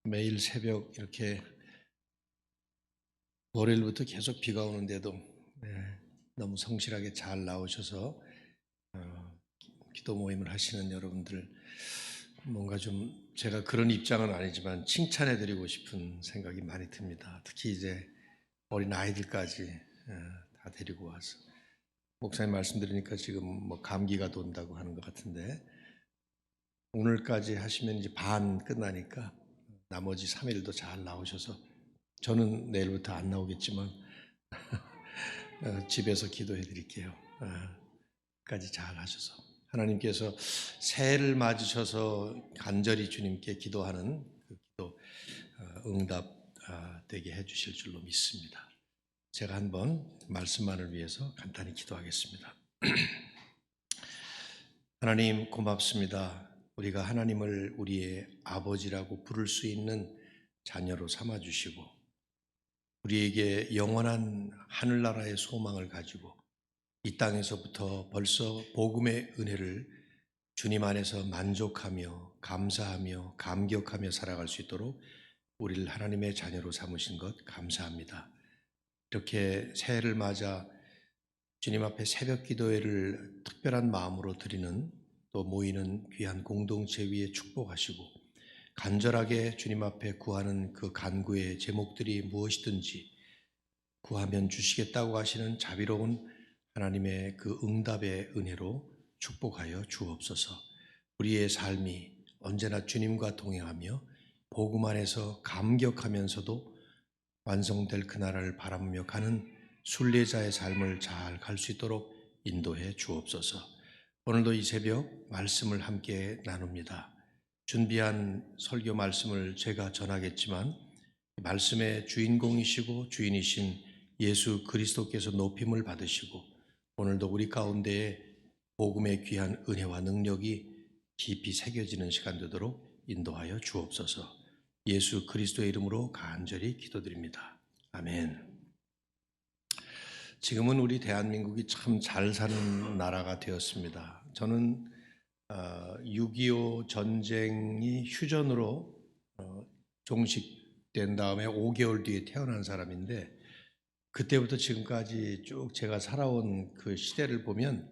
매일 새벽 이렇게 월요일부터 계속 비가 오는데도 너무 성실하게 잘 나오셔서 기도 모임을 하시는 여러분들, 뭔가 좀 제가 그런 입장은 아니지만 칭찬해 드리고 싶은 생각이 많이 듭니다. 특히 이제 어린 아이들까지 다 데리고 와서 목사님 말씀 들으니까 지금 뭐 감기가 돈다고 하는 것 같은데, 오늘까지 하시면 이제 반 끝나니까 나머지 3일도 잘 나오셔서, 저는 내일부터 안 나오겠지만 집에서 기도해 드릴게요. 까지 잘 하셔서 하나님께서 새해를 맞으셔서 간절히 주님께 기도하는 그 기도 응답 되게 해 주실 줄로 믿습니다. 제가 한번 말씀만을 위해서 간단히 기도하겠습니다. 하나님 고맙습니다. 우리가 하나님을 우리의 아버지라고 부를 수 있는 자녀로 삼아주시고, 우리에게 영원한 하늘나라의 소망을 가지고 이 땅에서부터 벌써 복음의 은혜를 주님 안에서 만족하며 감사하며 감격하며 살아갈 수 있도록 우리를 하나님의 자녀로 삼으신 것 감사합니다. 이렇게 새해를 맞아 주님 앞에 새벽 기도회를 특별한 마음으로 드리는, 또 모이는 귀한 공동체 위에 축복하시고, 간절하게 주님 앞에 구하는 그 간구의 제목들이 무엇이든지 구하면 주시겠다고 하시는 자비로운 하나님의 그 응답의 은혜로 축복하여 주옵소서. 우리의 삶이 언제나 주님과 동행하며 복음 안에서 감격하면서도 완성될 그날을 바라보며 가는 순례자의 삶을 잘 갈 수 있도록 인도해 주옵소서. 오늘도 이 새벽 말씀을 함께 나눕니다. 준비한 설교 말씀을 제가 전하겠지만, 말씀의 주인공이시고 주인이신 예수 그리스도께서 높임을 받으시고 오늘도 우리 가운데에 복음의 귀한 은혜와 능력이 깊이 새겨지는 시간 되도록 인도하여 주옵소서. 예수 그리스도의 이름으로 간절히 기도드립니다. 아멘. 지금은 우리 대한민국이 참 잘 사는 나라가 되었습니다. 저는 6.25 전쟁이 휴전으로 종식된 다음에 5개월 뒤에 태어난 사람인데, 그때부터 지금까지 쭉 제가 살아온 그 시대를 보면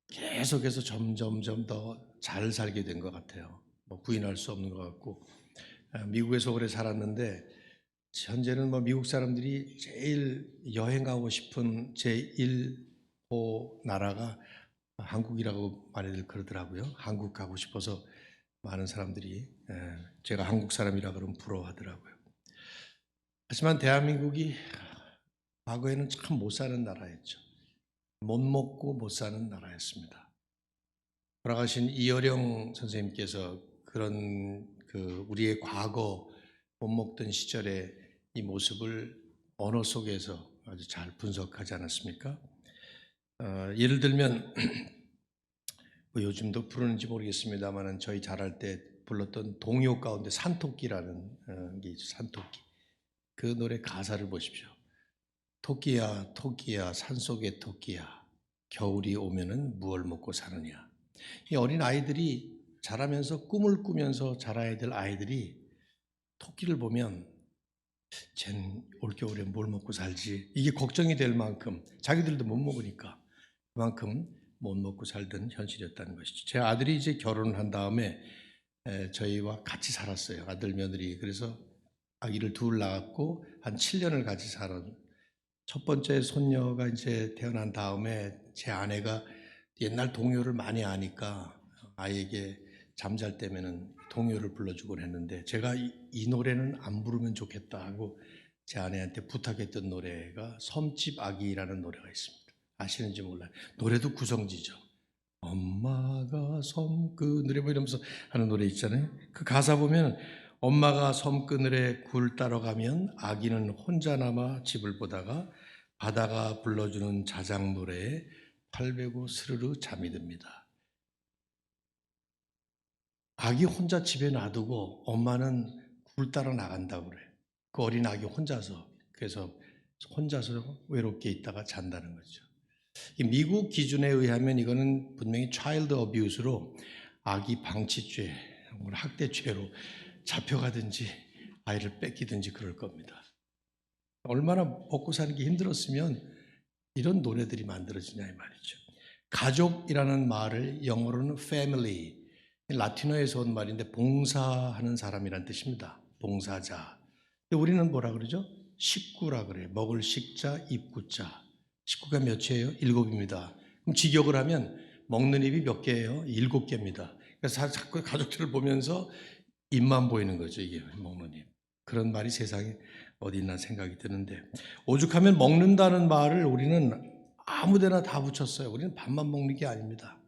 계속해서 점점점 더 잘 살게 된 것 같아요. 뭐 부인할 수 없는 것 같고, 미국에서 오래 살았는데 현재는 뭐 미국 사람들이 제일 여행 가고 싶은 제1호 나라가 한국이라고 많이들 그러더라고요. 한국 가고 싶어서 많은 사람들이, 제가 한국 사람이라 그러면 부러워하더라고요. 하지만 대한민국이 과거에는 참 못 사는 나라였죠. 못 먹고 못 사는 나라였습니다. 돌아가신 이어령 선생님께서 그런 우리의 과거 못 먹던 시절의 이 모습을 언어 속에서 아주 잘 분석하지 않았습니까? 예를 들면 뭐 요즘도 부르는지 모르겠습니다만, 저희 자랄 때 불렀던 동요 가운데 산토끼라는 게 있죠. 산토끼. 그 노래 가사를 보십시오. 토끼야 토끼야 산속의 토끼야, 겨울이 오면은 무얼 먹고 사느냐. 이 어린 아이들이 자라면서 꿈을 꾸면서 자라야 될 아이들이 토끼를 보면 쟨 올겨울에 뭘 먹고 살지, 이게 걱정이 될 만큼, 자기들도 못 먹으니까 그만큼 못 먹고 살던 현실이었다는 것이죠. 제 아들이 이제 결혼을 한 다음에 저희와 같이 살았어요. 아들 며느리. 그래서 아기를 둘 낳았고 한 7년을 같이 살았. 첫 번째 손녀가 이제 태어난 다음에 제 아내가 옛날 동요를 많이 아니까 아이에게 잠잘 때면은 동요를 불러주곤 했는데, 제가 이 노래는 안 부르면 좋겠다 하고 제 아내한테 부탁했던 노래가 섬집 아기라는 노래가 있습니다. 아시는지 몰라요. 노래도 구성지죠. 엄마가 섬그늘에 뭐 이러면서 하는 노래 있잖아요. 그 가사 보면 엄마가 섬그늘에 굴 따러 가면 아기는 혼자 남아 집을 보다가 바다가 불러주는 자작 노래에 팔 베고 스르르 잠이 듭니다. 아기 혼자 집에 놔두고 엄마는 굴 따러 나간다고 그래요. 그 어린 아기 혼자서, 그래서 혼자서 외롭게 있다가 잔다는 거죠. 미국 기준에 의하면 이거는 분명히 차일드 어뷰스로, 아기 방치죄, 학대죄로 잡혀가든지 아이를 뺏기든지 그럴 겁니다. 얼마나 먹고 사는 게 힘들었으면 이런 노래들이 만들어지냐 이 말이죠. 가족이라는 말을 영어로는 family, 라틴어에서 온 말인데 봉사하는 사람이란 뜻입니다. 봉사자. 근데 우리는 뭐라 그러죠? 식구라 그래요. 먹을 식자, 입구자. 식구가 몇이에요? 7입니다. 그럼 직역을 하면 먹는 입이 몇 개예요? 7개입니다. 그래서 자꾸 가족들을 보면서 입만 보이는 거죠. 이게 먹는 입. 그런 말이 세상에 어디 있나 생각이 드는데, 오죽하면 먹는다는 말을 우리는 아무데나 다 붙였어요. 우리는 밥만 먹는 게 아닙니다.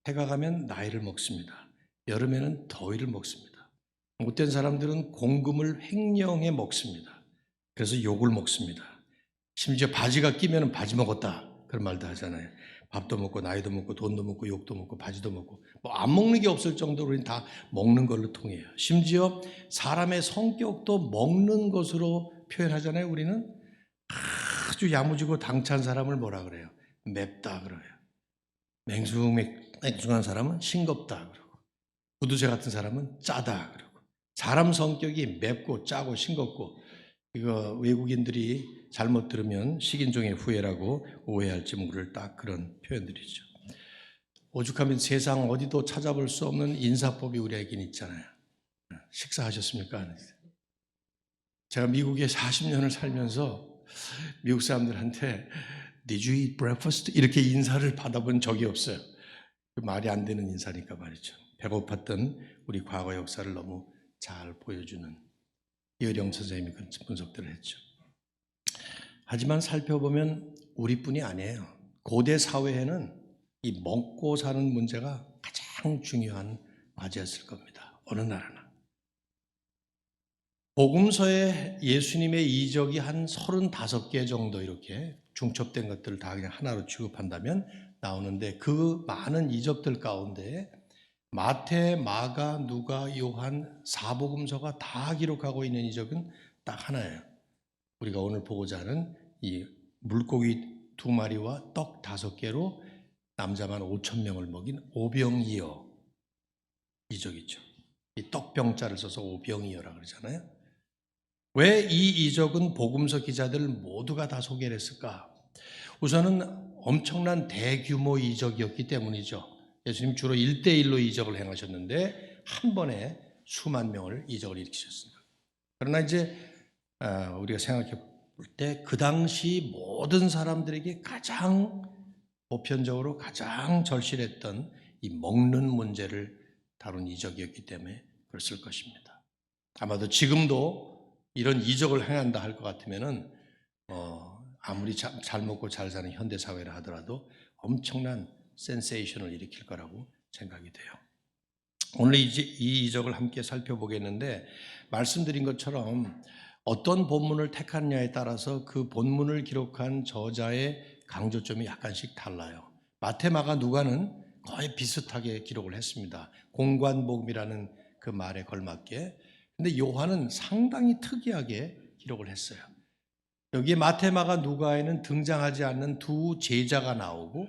해가 가면 나이를 먹습니다. 여름에는 더위를 먹습니다. 못된 사람들은 공금을 횡령해 먹습니다. 그래서 욕을 먹습니다. 심지어 바지가 끼면 바지 먹었다 그런 말도 하잖아요. 밥도 먹고 나이도 먹고 돈도 먹고 욕도 먹고 바지도 먹고 뭐 안 먹는 게 없을 정도로 우리는 다 먹는 걸로 통해요. 심지어 사람의 성격도 먹는 것으로 표현하잖아요. 우리는 아주 야무지고 당찬 사람을 뭐라 그래요? 맵다 그래요. 맹숭한 사람은 싱겁다 그러고, 구두쇠 같은 사람은 짜다 그러고, 사람 성격이 맵고 짜고 싱겁고, 이거 외국인들이 잘못 들으면 식인종의 후예라고 오해할지 모를 딱 그런 표현들이죠. 오죽하면 세상 어디도 찾아볼 수 없는 인사법이 우리에겐 있잖아요. 식사하셨습니까? 제가 미국에 40년을 살면서 미국 사람들한테 Did you eat breakfast? 이렇게 인사를 받아본 적이 없어요. 말이 안 되는 인사니까 말이죠. 배고팠던 우리 과거 역사를 너무 잘 보여주는 이어령 선생님이 그런 분석들을 했죠. 하지만 살펴보면 우리뿐이 아니에요. 고대 사회에는 이 먹고 사는 문제가 가장 중요한 과제였을 겁니다. 어느 나라나. 복음서에 예수님의 이적이 한 35개 정도 이렇게 중첩된 것들을 다 그냥 하나로 취급한다면 나오는데, 그 많은 이적들 가운데 마태, 마가, 누가, 요한, 사복음서가 다 기록하고 있는 이적은 딱 하나예요. 우리가 오늘 보고자 하는 이 물고기 2마리와 떡 5개로 남자만 5,000명을 먹인 오병이어 이적이죠. 이 떡병자를 써서 오병이어라고 그러잖아요. 왜 이 이적은 복음서 기자들 모두가 다 소개를 했을까? 우선은 엄청난 대규모 이적이었기 때문이죠. 예수님 주로 1대1로 이적을 행하셨는데 한 번에 수만 명을 이적을 일으키셨습니다. 그러나 이제 우리가 생각해 볼 때 그 당시 모든 사람들에게 가장 보편적으로 가장 절실했던 이 먹는 문제를 다룬 이적이었기 때문에 그랬을 것입니다. 아마도 지금도 이런 이적을 행한다 할 것 같으면은 아무리 잘 먹고 잘 사는 현대 사회라 하더라도 엄청난 센세이션을 일으킬 거라고 생각이 돼요. 오늘 이 이적을 함께 살펴보겠는데, 말씀드린 것처럼 어떤 본문을 택하느냐에 따라서 그 본문을 기록한 저자의 강조점이 약간씩 달라요. 마태, 마가, 누가는 거의 비슷하게 기록을 했습니다. 공관복음이라는 그 말에 걸맞게. 근데 요한은 상당히 특이하게 기록을 했어요. 여기에 마태, 마가, 누가에는 등장하지 않는 두 제자가 나오고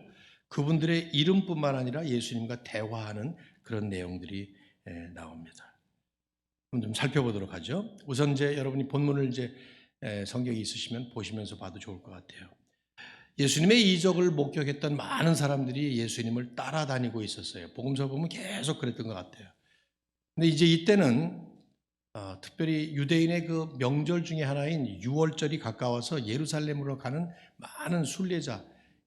그분들의 이름뿐만 아니라 예수님과 대화하는 그런 내용들이 나옵니다. 좀 살펴보도록 하죠. 우선 이제 여러분이 본문을 이제 성경이 있으시면 보시면서 봐도 좋을 것 같아요. 예수님의 이적을 목격했던 많은 사람들이 예수님을 따라다니고 있었어요. 복음서 보면 계속 그랬던 것 같아요. 근데 이제 이때는 특별히 유대인의 그 명절 중에 하나인 유월절이 가까워서 예루살렘으로 가는 많은 순례자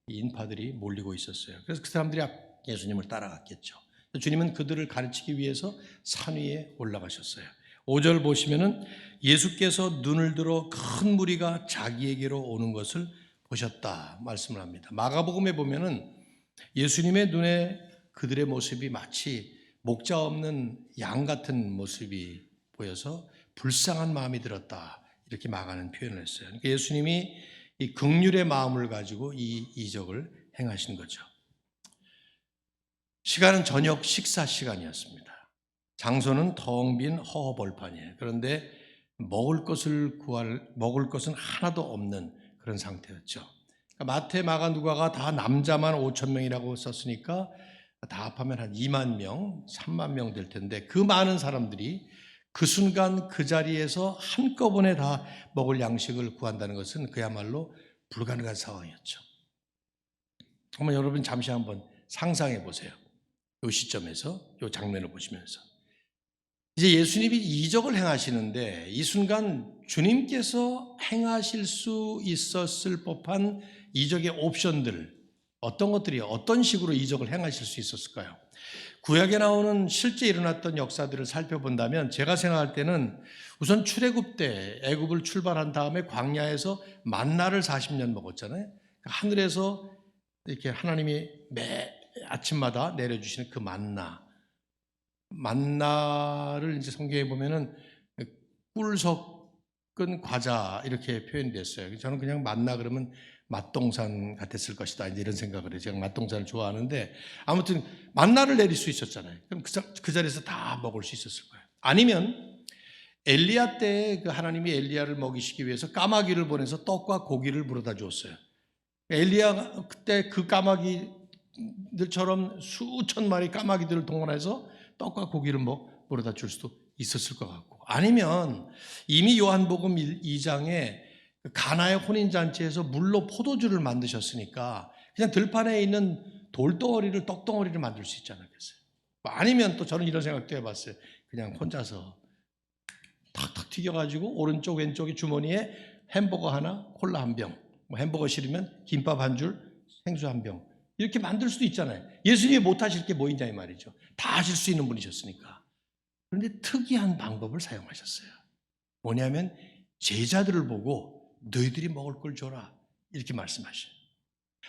인파들이 몰리고 있었어요. 그래서 그 사람들이 예수님을 따라갔겠죠. 주님은 그들을 가르치기 위해서 산 위에 올라가셨어요. 5절 보시면은 예수께서 눈을 들어 큰 무리가 자기에게로 오는 것을 보셨다 말씀을 합니다. 마가복음에 보면은 예수님의 눈에 그들의 모습이 마치 목자 없는 양 같은 모습이 보여서 불쌍한 마음이 들었다, 이렇게 마가는 표현을 했어요. 그러니까 예수님이 이 긍휼의 마음을 가지고 이 이적을 행하신 거죠. 시간은 저녁 식사 시간이었습니다. 장소는 텅 빈 허허벌판이에요. 그런데 먹을 것은 하나도 없는 그런 상태였죠. 그러니까 마태, 마가, 누가가 다 남자만 5,000명이라고 썼으니까 다 합하면 한 2만 명, 3만 명 될 텐데 그 많은 사람들이 그 순간 그 자리에서 한꺼번에 다 먹을 양식을 구한다는 것은 그야말로 불가능한 상황이었죠. 한번 여러분 잠시 한번 상상해 보세요. 이 시점에서 이 장면을 보시면서 이제 예수님이 이적을 행하시는데 이 순간 주님께서 행하실 수 있었을 법한 이적의 옵션들, 어떤 것들이 어떤 식으로 이적을 행하실 수 있었을까요? 구약에 나오는 실제 일어났던 역사들을 살펴본다면 제가 생각할 때는 우선 출애굽 때 애굽을 출발한 다음에 광야에서 만나를 40년 먹었잖아요. 하늘에서 이렇게 하나님이 매 아침마다 내려주시는 그 만나를 이제 성경에 보면은 꿀 섞은 과자 이렇게 표현됐어요. 저는 그냥 만나 그러면 맛동산 같았을 것이다 이제 이런 생각을 해요. 제가 맛동산을 좋아하는데 아무튼 만나를 내릴 수 있었잖아요. 그럼 그 자리에서 다 먹을 수 있었을 거예요. 아니면 엘리야 때 그 하나님이 엘리야를 먹이시기 위해서 까마귀를 보내서 떡과 고기를 물어다 주었어요. 엘리야가 그때 그 까마귀들처럼 수천 마리 까마귀들을 동원해서 떡과 고기를 물어다 줄 수도 있었을 것 같고, 아니면 이미 요한복음 2장에 가나의 혼인잔치에서 물로 포도주를 만드셨으니까 그냥 들판에 있는 돌덩어리를 떡덩어리를 만들 수 있지 않았겠어요? 아니면 또 저는 이런 생각도 해봤어요. 그냥 혼자서 탁탁 튀겨가지고 오른쪽 왼쪽에 주머니에 햄버거 하나, 콜라 한 병, 햄버거 싫으면 김밥 한 줄, 생수 한 병 이렇게 만들 수도 있잖아요. 예수님이 못하실 게 뭐 있냐 이 말이죠. 다 하실 수 있는 분이셨으니까. 그런데 특이한 방법을 사용하셨어요. 뭐냐면 제자들을 보고 너희들이 먹을 걸 줘라 이렇게 말씀하셔요.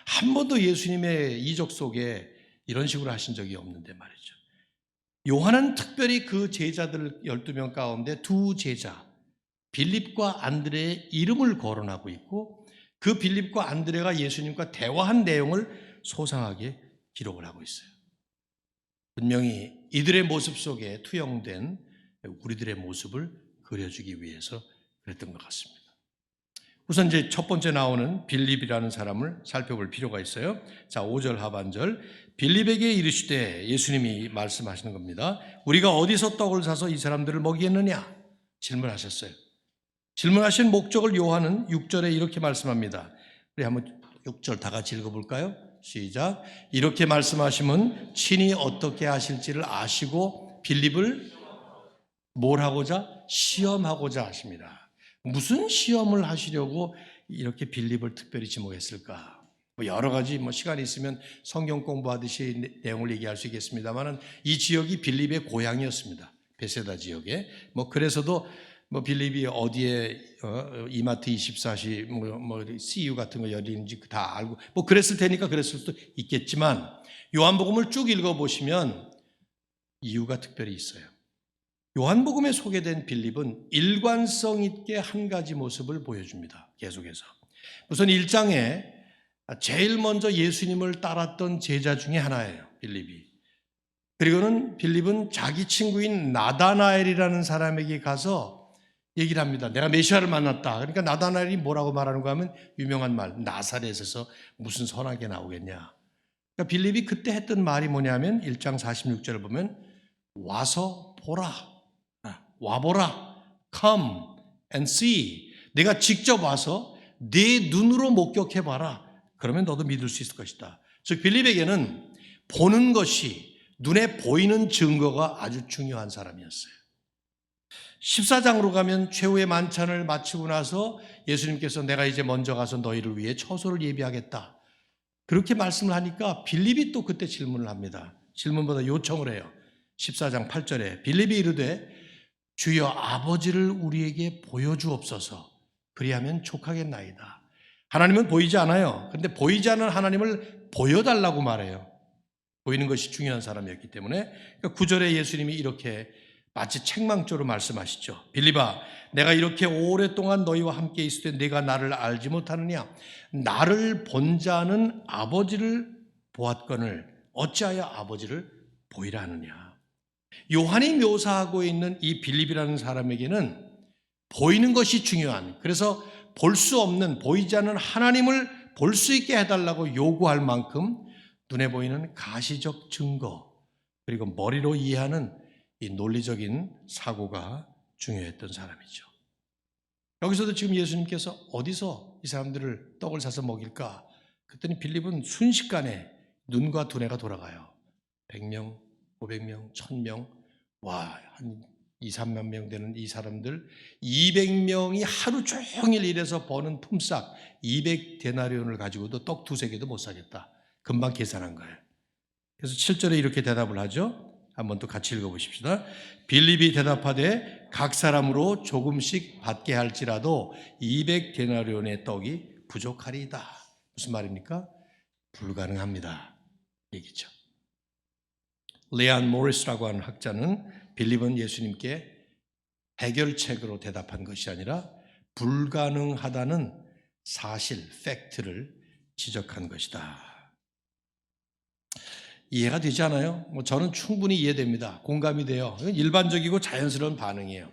한 번도 예수님의 이적 속에 이런 식으로 하신 적이 없는데 말이죠. 요한은 특별히 그 제자들 12명 가운데 두 제자 빌립과 안드레의 이름을 거론하고 있고 그 빌립과 안드레가 예수님과 대화한 내용을 소상하게 기록을 하고 있어요. 분명히 이들의 모습 속에 투영된 우리들의 모습을 그려주기 위해서 그랬던 것 같습니다. 우선 이제 첫 번째 나오는 빌립이라는 사람을 살펴볼 필요가 있어요. 자, 5절 하반절. 빌립에게 이르시되 예수님이 말씀하시는 겁니다. 우리가 어디서 떡을 사서 이 사람들을 먹이겠느냐? 질문하셨어요. 질문하신 목적을 요한은 6절에 이렇게 말씀합니다. 우리 한번 6절 다 같이 읽어볼까요? 시작. 이렇게 말씀하시면 친히 어떻게 하실지를 아시고 빌립을 뭘 하고자? 시험하고자 하십니다. 무슨 시험을 하시려고 이렇게 빌립을 특별히 지목했을까? 여러 가지 시간이 있으면 성경 공부하듯이 내용을 얘기할 수 있겠습니다만 이 지역이 빌립의 고향이었습니다. 베세다 지역에. 그래서도 빌립이 어디에 이마트 24시 CU 같은 거 열리는지 다 알고 그랬을 테니까 그랬을 수도 있겠지만 요한복음을 쭉 읽어보시면 이유가 특별히 있어요. 요한복음에 소개된 빌립은 일관성 있게 한 가지 모습을 보여줍니다. 계속해서. 우선 1장에 제일 먼저 예수님을 따랐던 제자 중에 하나예요. 빌립이. 그리고는 빌립은 자기 친구인 나다나엘이라는 사람에게 가서 얘기를 합니다. 내가 메시아를 만났다. 그러니까 나다나엘이 뭐라고 말하는가 하면 유명한 말, 나사렛에서 무슨 선하게 나오겠냐. 그러니까 빌립이 그때 했던 말이 뭐냐면 1장 46절을 보면 와서 보라. 와보라. Come and see. 내가 직접 와서 네 눈으로 목격해봐라. 그러면 너도 믿을 수 있을 것이다. 즉 빌립에게는 보는 것이 눈에 보이는 증거가 아주 중요한 사람이었어요. 14장으로 가면 최후의 만찬을 마치고 나서 예수님께서 내가 이제 먼저 가서 너희를 위해 처소를 예비하겠다. 그렇게 말씀을 하니까 빌립이 또 그때 질문을 합니다. 질문보다 요청을 해요. 14장 8절에 빌립이 이르되 주여 아버지를 우리에게 보여주옵소서. 그리하면 족하겠나이다. 하나님은 보이지 않아요. 그런데 보이지 않는 하나님을 보여달라고 말해요. 보이는 것이 중요한 사람이었기 때문에 9절에 예수님이 이렇게 마치 책망조로 말씀하시죠. 빌립아, 내가 이렇게 오랫동안 너희와 함께 있을 때 네가 나를 알지 못하느냐? 나를 본 자는 아버지를 보았거늘 어찌하여 아버지를 보이라 하느냐? 요한이 묘사하고 있는 이 빌립이라는 사람에게는 보이는 것이 중요한, 그래서 볼 수 없는, 보이지 않는 하나님을 볼 수 있게 해달라고 요구할 만큼 눈에 보이는 가시적 증거, 그리고 머리로 이해하는 이 논리적인 사고가 중요했던 사람이죠. 여기서도 지금 예수님께서 어디서 이 사람들을 떡을 사서 먹일까? 그랬더니 빌립은 순식간에 눈과 두뇌가 돌아가요. 100명, 500명, 1000명, 와, 한 2, 3만 명 되는 이 사람들 200명이 하루 종일 일해서 버는 품삯 200데나리온을 가지고도 떡 두세 개도 못 사겠다. 금방 계산한 거예요. 그래서 7절에 이렇게 대답을 하죠. 한번 또 같이 읽어보십시다. 빌립이 대답하되 각 사람으로 조금씩 받게 할지라도 200데나리온의 떡이 부족하리이다. 무슨 말입니까? 불가능합니다. 얘기죠. 레안 모리스라고 하는 학자는 빌립은 예수님께 해결책으로 대답한 것이 아니라 불가능하다는 사실, 팩트를 지적한 것이다. 이해가 되지 않아요? 저는 충분히 이해됩니다. 공감이 돼요. 일반적이고 자연스러운 반응이에요.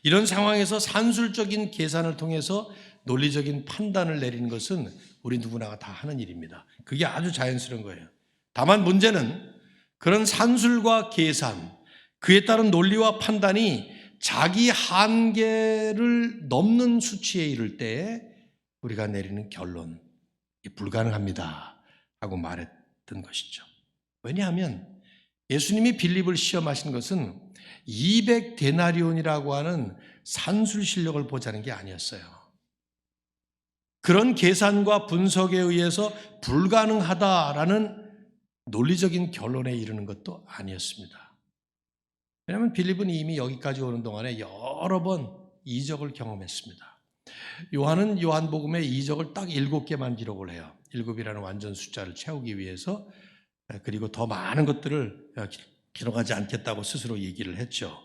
이런 상황에서 산술적인 계산을 통해서 논리적인 판단을 내리는 것은 우리 누구나가 다 하는 일입니다. 그게 아주 자연스러운 거예요. 다만 문제는 그런 산술과 계산, 그에 따른 논리와 판단이 자기 한계를 넘는 수치에 이를 때 우리가 내리는 결론, 불가능합니다 하고 말했던 것이죠. 왜냐하면 예수님이 빌립을 시험하신 것은 200데나리온이라고 하는 산술 실력을 보자는 게 아니었어요. 그런 계산과 분석에 의해서 불가능하다라는 논리적인 결론에 이르는 것도 아니었습니다. 왜냐하면 빌립은 이미 여기까지 오는 동안에 여러 번 이적을 경험했습니다. 요한은 요한복음에 이적을 딱 7개만 기록을 해요. 7이라는 완전 숫자를 채우기 위해서. 그리고 더 많은 것들을 기록하지 않겠다고 스스로 얘기를 했죠.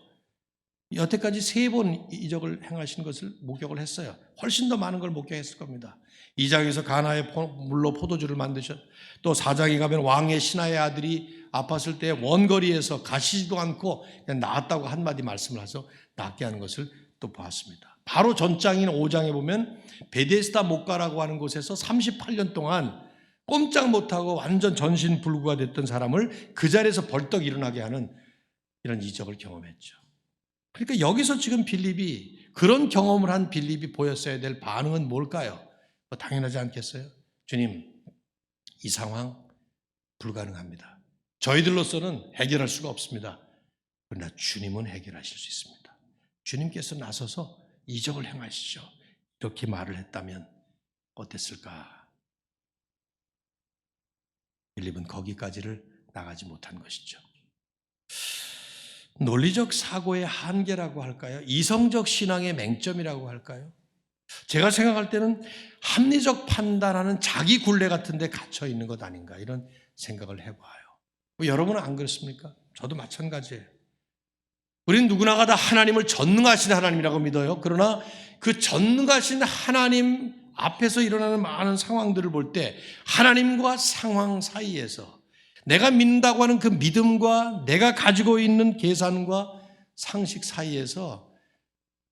여태까지 3번 이적을 행하신 것을 목격을 했어요. 훨씬 더 많은 걸 목격했을 겁니다. 2장에서 가나의 물로 포도주를 만드셨, 또 4장에 가면 왕의 신하의 아들이 아팠을 때 원거리에서 가시지도 않고 그냥 나았다고 한마디 말씀을 해서 낫게 하는 것을 또 보았습니다. 바로 전장인 5장에 보면 베데스다 목가라고 하는 곳에서 38년 동안 꼼짝 못하고 완전 전신불구가 됐던 사람을 그 자리에서 벌떡 일어나게 하는 이런 이적을 경험했죠. 그러니까 여기서 지금 빌립이, 그런 경험을 한 빌립이 보였어야 될 반응은 뭘까요? 당연하지 않겠어요? 주님, 이 상황 불가능합니다. 저희들로서는 해결할 수가 없습니다. 그러나 주님은 해결하실 수 있습니다. 주님께서 나서서 이적을 행하시죠. 이렇게 말을 했다면 어땠을까? 빌립은 거기까지를 나가지 못한 것이죠. 논리적 사고의 한계라고 할까요? 이성적 신앙의 맹점이라고 할까요? 제가 생각할 때는 합리적 판단하는 자기 굴레 같은 데 갇혀 있는 것 아닌가, 이런 생각을 해봐요. 여러분은 안 그렇습니까? 저도 마찬가지예요. 우리는 누구나가 다 하나님을 전능하신 하나님이라고 믿어요. 그러나 그 전능하신 하나님 앞에서 일어나는 많은 상황들을 볼 때 하나님과 상황 사이에서 내가 믿는다고 하는 그 믿음과 내가 가지고 있는 계산과 상식 사이에서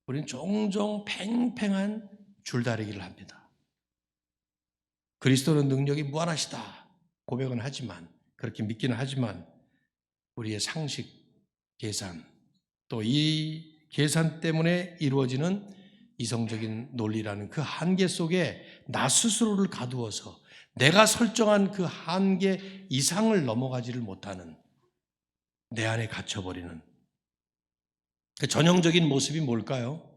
우리는 종종 팽팽한 줄다리기를 합니다. 그리스도는 능력이 무한하시다 고백은 하지만, 그렇게 믿기는 하지만 우리의 상식, 계산, 또 이 계산 때문에 이루어지는 이성적인 논리라는 그 한계 속에 나 스스로를 가두어서 내가 설정한 그 한계 이상을 넘어가지를 못하는, 내 안에 갇혀버리는 그 전형적인 모습이 뭘까요?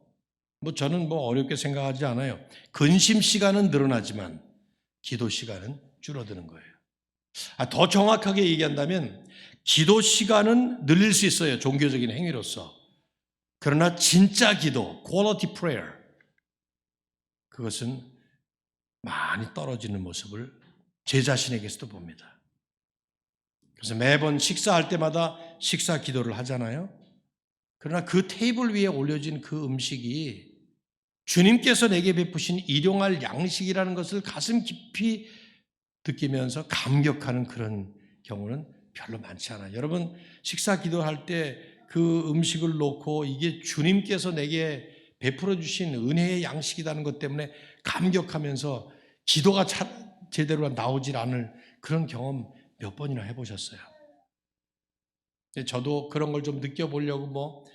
저는 어렵게 생각하지 않아요. 근심 시간은 늘어나지만 기도 시간은 줄어드는 거예요. 더 정확하게 얘기한다면 기도 시간은 늘릴 수 있어요. 종교적인 행위로서. 그러나 진짜 기도, quality prayer, 그것은 많이 떨어지는 모습을 제 자신에게서도 봅니다. 그래서 매번 식사할 때마다 식사 기도를 하잖아요. 그러나 그 테이블 위에 올려진 그 음식이 주님께서 내게 베푸신 일용할 양식이라는 것을 가슴 깊이 느끼면서 감격하는 그런 경우는 별로 많지 않아요. 여러분, 식사 기도할 때 그 음식을 놓고 이게 주님께서 내게 베풀어 주신 은혜의 양식이라는 것 때문에 감격하면서 기도가 제대로 나오질 않을 그런 경험 몇 번이나 해보셨어요? 저도 그런 걸 좀 느껴보려고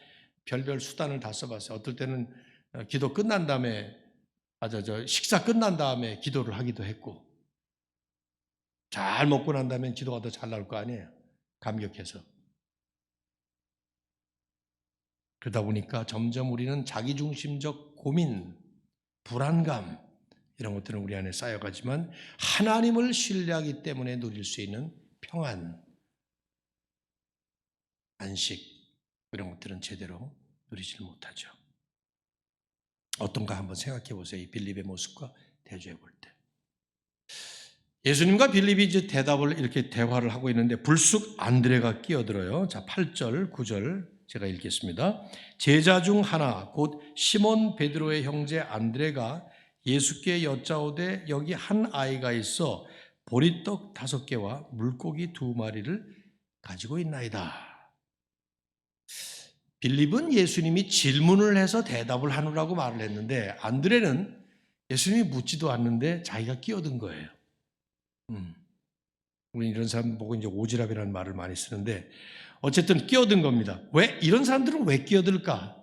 별별 수단을 다 써봤어요. 어떨 때는 기도 끝난 다음에 식사 끝난 다음에 기도를 하기도 했고, 잘 먹고 난 다음에 기도가 더 잘 나올 거 아니에요. 감격해서. 그러다 보니까 점점 우리는 자기중심적 고민, 불안감 이런 것들은 우리 안에 쌓여가지만 하나님을 신뢰하기 때문에 누릴 수 있는 평안, 안식 이런 것들은 제대로 누리질 못하죠. 어떤가 한번 생각해 보세요. 이 빌립의 모습과 대조해 볼 때. 예수님과 빌립이 이제 대답을 이렇게 대화를 하고 있는데 불쑥 안드레가 끼어들어요. 자, 8절, 9절 제가 읽겠습니다. 제자 중 하나 곧 시몬 베드로의 형제 안드레가 예수께 여짜오되 여기 한 아이가 있어 보리떡 5개와 물고기 2마리를 가지고 있나이다. 빌립은 예수님이 질문을 해서 대답을 하느라고 말을 했는데 안드레는 예수님이 묻지도 않는데 자기가 끼어든 거예요. 우리 이런 사람 보고 이제 오지랖이라는 말을 많이 쓰는데 어쨌든 끼어든 겁니다. 왜 이런 사람들은 왜 끼어들까?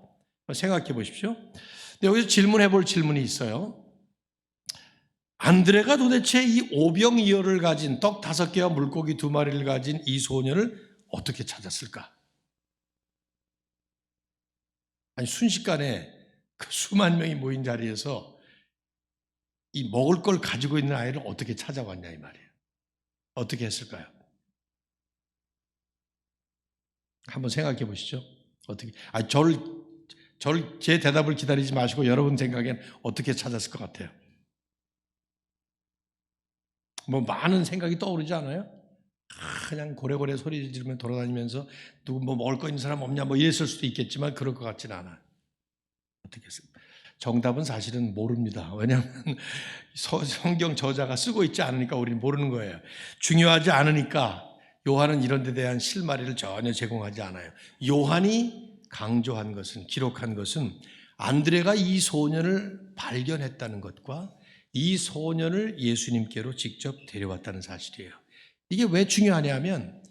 생각해 보십시오. 근데 여기서 질문해 볼 질문이 있어요. 안드레가 도대체 이 오병이어를 가진 떡 5개와 물고기 2마리를 가진 이 소년을 어떻게 찾았을까? 아니 순식간에 그 수만 명이 모인 자리에서 이 먹을 걸 가지고 있는 아이를 어떻게 찾아왔냐 이 말이에요. 어떻게 했을까요? 한번 생각해 보시죠. 어떻게? 제 대답을 기다리지 마시고 여러분 생각엔 어떻게 찾았을 것 같아요? 뭐 많은 생각이 떠오르지 않아요? 그냥 고래고래 소리 지르며 돌아다니면서 누구 뭐 먹을 거 있는 사람 없냐 뭐 이랬을 수도 있겠지만 그럴 것 같지는 않아요. 어떻게 했어요? 정답은 사실은 모릅니다. 왜냐하면 성경 저자가 쓰고 있지 않으니까 우리는 모르는 거예요. 중요하지 않으니까 요한은 이런 데 대한 실마리를 전혀 제공하지 않아요. 요한이 강조한 것은, 기록한 것은 안드레가 이 소년을 발견했다는 것과 이 소년을 예수님께로 직접 데려왔다는 사실이에요. 이게 왜 중요하냐면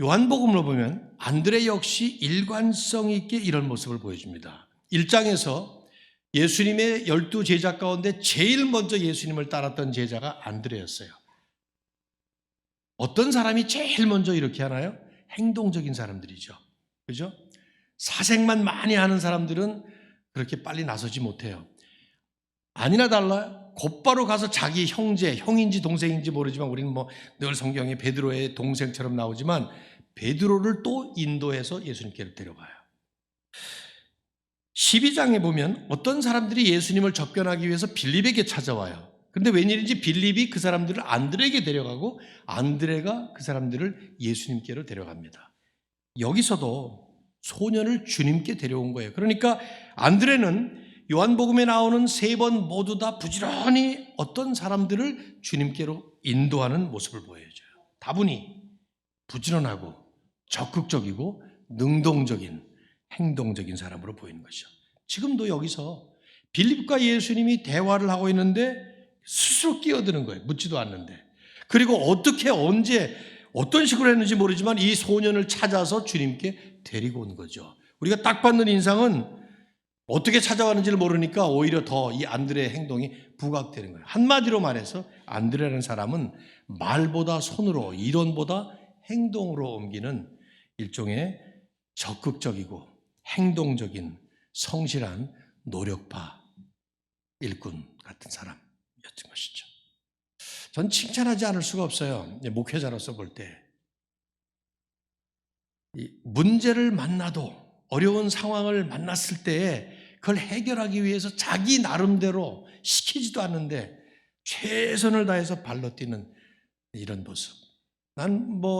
요한복음으로 보면 안드레 역시 일관성 있게 이런 모습을 보여줍니다. 1장에서 예수님의 12제자 가운데 제일 먼저 예수님을 따랐던 제자가 안드레였어요. 어떤 사람이 제일 먼저 이렇게 하나요? 행동적인 사람들이죠. 그죠? 사색만 많이 하는 사람들은 그렇게 빨리 나서지 못해요. 아니나 달라요. 곧바로 가서 자기 형제, 형인지 동생인지 모르지만 우리는 뭐 늘 성경에 베드로의 동생처럼 나오지만 베드로를 또 인도해서 예수님께로 데려가요. 12장에 보면 어떤 사람들이 예수님을 접견하기 위해서 빌립에게 찾아와요. 그런데 웬일인지 빌립이 그 사람들을 안드레에게 데려가고 안드레가 그 사람들을 예수님께로 데려갑니다. 여기서도 소년을 주님께 데려온 거예요. 그러니까 안드레는 요한복음에 나오는 3번 모두 다 부지런히 어떤 사람들을 주님께로 인도하는 모습을 보여줘요. 다분히 부지런하고 적극적이고 능동적인 행동적인 사람으로 보이는 것이죠. 지금도 여기서 빌립과 예수님이 대화를 하고 있는데 스스로 끼어드는 거예요. 묻지도 않는데. 그리고 어떻게 언제 어떤 식으로 했는지 모르지만 이 소년을 찾아서 주님께 데리고 온 거죠. 우리가 딱 받는 인상은 어떻게 찾아왔는지를 모르니까 오히려 더 이 안드레의 행동이 부각되는 거예요. 한마디로 말해서 안드레라는 사람은 말보다 손으로, 이론보다 행동으로 옮기는 일종의 적극적이고 행동적인 성실한 노력파 일꾼 같은 사람이었던 것이죠. 전 칭찬하지 않을 수가 없어요. 목회자로서 볼 때. 문제를 만나도 어려운 상황을 만났을 때에 그걸 해결하기 위해서 자기 나름대로 시키지도 않는데 최선을 다해서 발로 뛰는 이런 모습.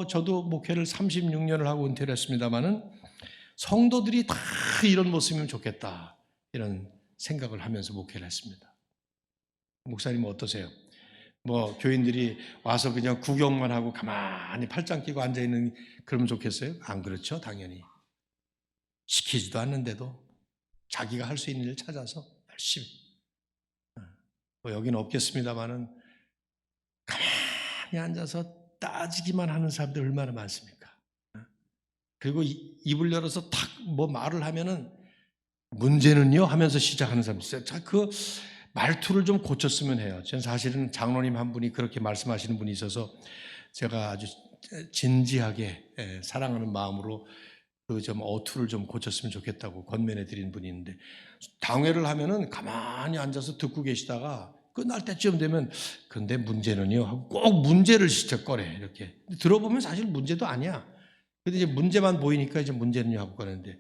저도 목회를 36년을 하고 은퇴를 했습니다마는 성도들이 다 이런 모습이면 좋겠다. 이런 생각을 하면서 목회를 했습니다. 목사님은 어떠세요? 교인들이 와서 그냥 구경만 하고 가만히 팔짱 끼고 앉아있는 그러면 좋겠어요? 안 그렇죠, 당연히. 시키지도 않는데도 자기가 할 수 있는 일을 찾아서 열심히. 여기는 없겠습니다만은 가만히 앉아서 따지기만 하는 사람들 얼마나 많습니까? 그리고 입을 열어서 탁 뭐 말을 하면은 문제는요 하면서 시작하는 사람 있어요. 자, 그 말투를 좀 고쳤으면 해요. 전 사실은 장로님 한 분이 그렇게 말씀하시는 분이 있어서 제가 아주 진지하게 사랑하는 마음으로 그 좀 어투를 좀 고쳤으면 좋겠다고 권면해 드린 분이 있는데, 당회를 하면은 가만히 앉아서 듣고 계시다가 끝날 때쯤 되면 근데 문제는요 하고 꼭 문제를 직접 꺼내. 이렇게 들어보면 사실 문제도 아니야. 근데 이제 문제만 보이니까 이제 문제는요 하고 꺼내는데,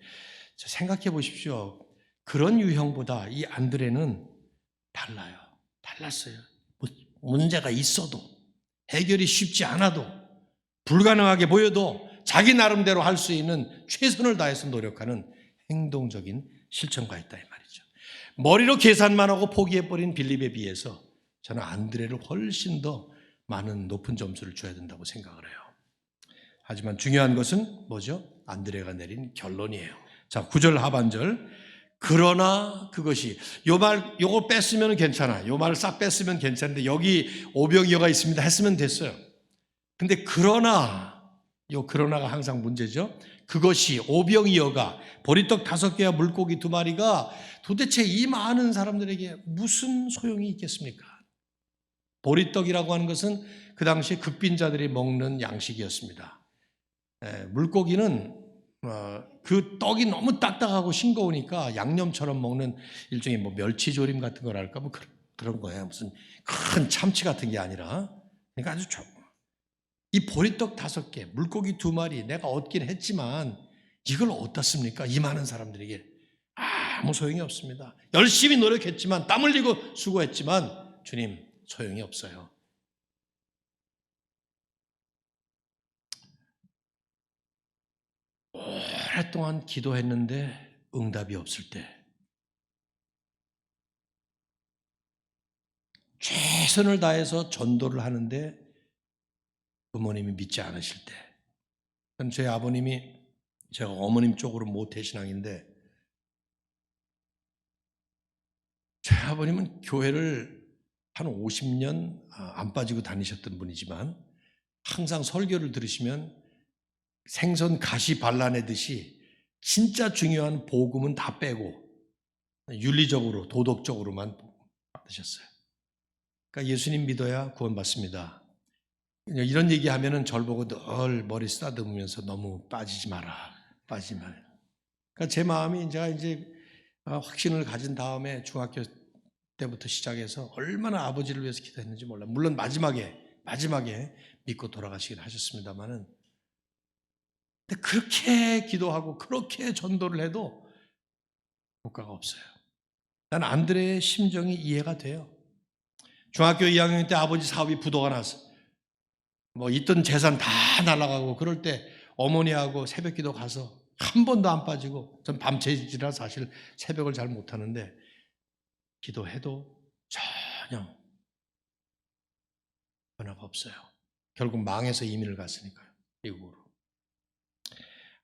생각해 보십시오. 그런 유형보다 이 안드레는 달라요. 달랐어요. 문제가 있어도, 해결이 쉽지 않아도, 불가능하게 보여도 자기 나름대로 할 수 있는 최선을 다해서 노력하는 행동적인 실천가였다 이 말이죠. 머리로 계산만 하고 포기해버린 빌립에 비해서 저는 안드레를 훨씬 더 많은 높은 점수를 줘야 된다고 생각을 해요. 하지만 중요한 것은 뭐죠? 안드레가 내린 결론이에요. 자, 9절 하반절. 그러나 그것이, 요걸 뺐으면 괜찮아. 요 말을 싹 뺐으면 괜찮은데 여기 오병이어가 있습니다 했으면 됐어요. 근데 그러나가 항상 문제죠. 그것이 오병이어가, 보리떡 5개와 물고기 2마리가 도대체 이 많은 사람들에게 무슨 소용이 있겠습니까? 보리떡이라고 하는 것은 그 당시에 극빈자들이 먹는 양식이었습니다. 물고기는 그 떡이 너무 딱딱하고 싱거우니까 양념처럼 먹는 일종의 뭐 멸치조림 같은 거랄까 뭐 그런 거예요. 무슨 큰 참치 같은 게 아니라. 그러니까 아주 이 보리떡 5개, 물고기 2마리 내가 얻긴 했지만 이걸 어떻습니까? 이 많은 사람들에게 아무 소용이 없습니다. 열심히 노력했지만, 땀 흘리고 수고했지만 주님 소용이 없어요. 오랫동안 기도했는데 응답이 없을 때, 최선을 다해서 전도를 하는데 부모님이 믿지 않으실 때, 저희 아버님이, 제가 어머님 쪽으로 모태신앙인데 제 아버님은 교회를 한 50년 안 빠지고 다니셨던 분이지만 항상 설교를 들으시면 생선 가시 발라내듯이 진짜 중요한 복음은 다 빼고 윤리적으로 도덕적으로만 받으셨어요. 그러니까 예수님 믿어야 구원받습니다. 이런 얘기하면은 절 보고 늘 머리 쓰다듬으면서 너무 빠지지 마라. 그러니까 제 마음이 이제 확신을 가진 다음에 중학교 때부터 시작해서 얼마나 아버지를 위해서 기도했는지 몰라. 물론 마지막에 믿고 돌아가시긴 하셨습니다만은, 근데 그렇게 기도하고 그렇게 전도를 해도 효과가 없어요. 난 안드레의 심정이 이해가 돼요. 중학교 2학년 때 아버지 사업이 부도가 나서 뭐 있던 재산 다 날아가고 그럴 때 어머니하고 새벽기도 가서 한 번도 안 빠지고, 전 밤새지라 사실 새벽을 잘 못하는데 기도해도 전혀 변화가 없어요. 결국 망해서 이민을 갔으니까요, 미국으로.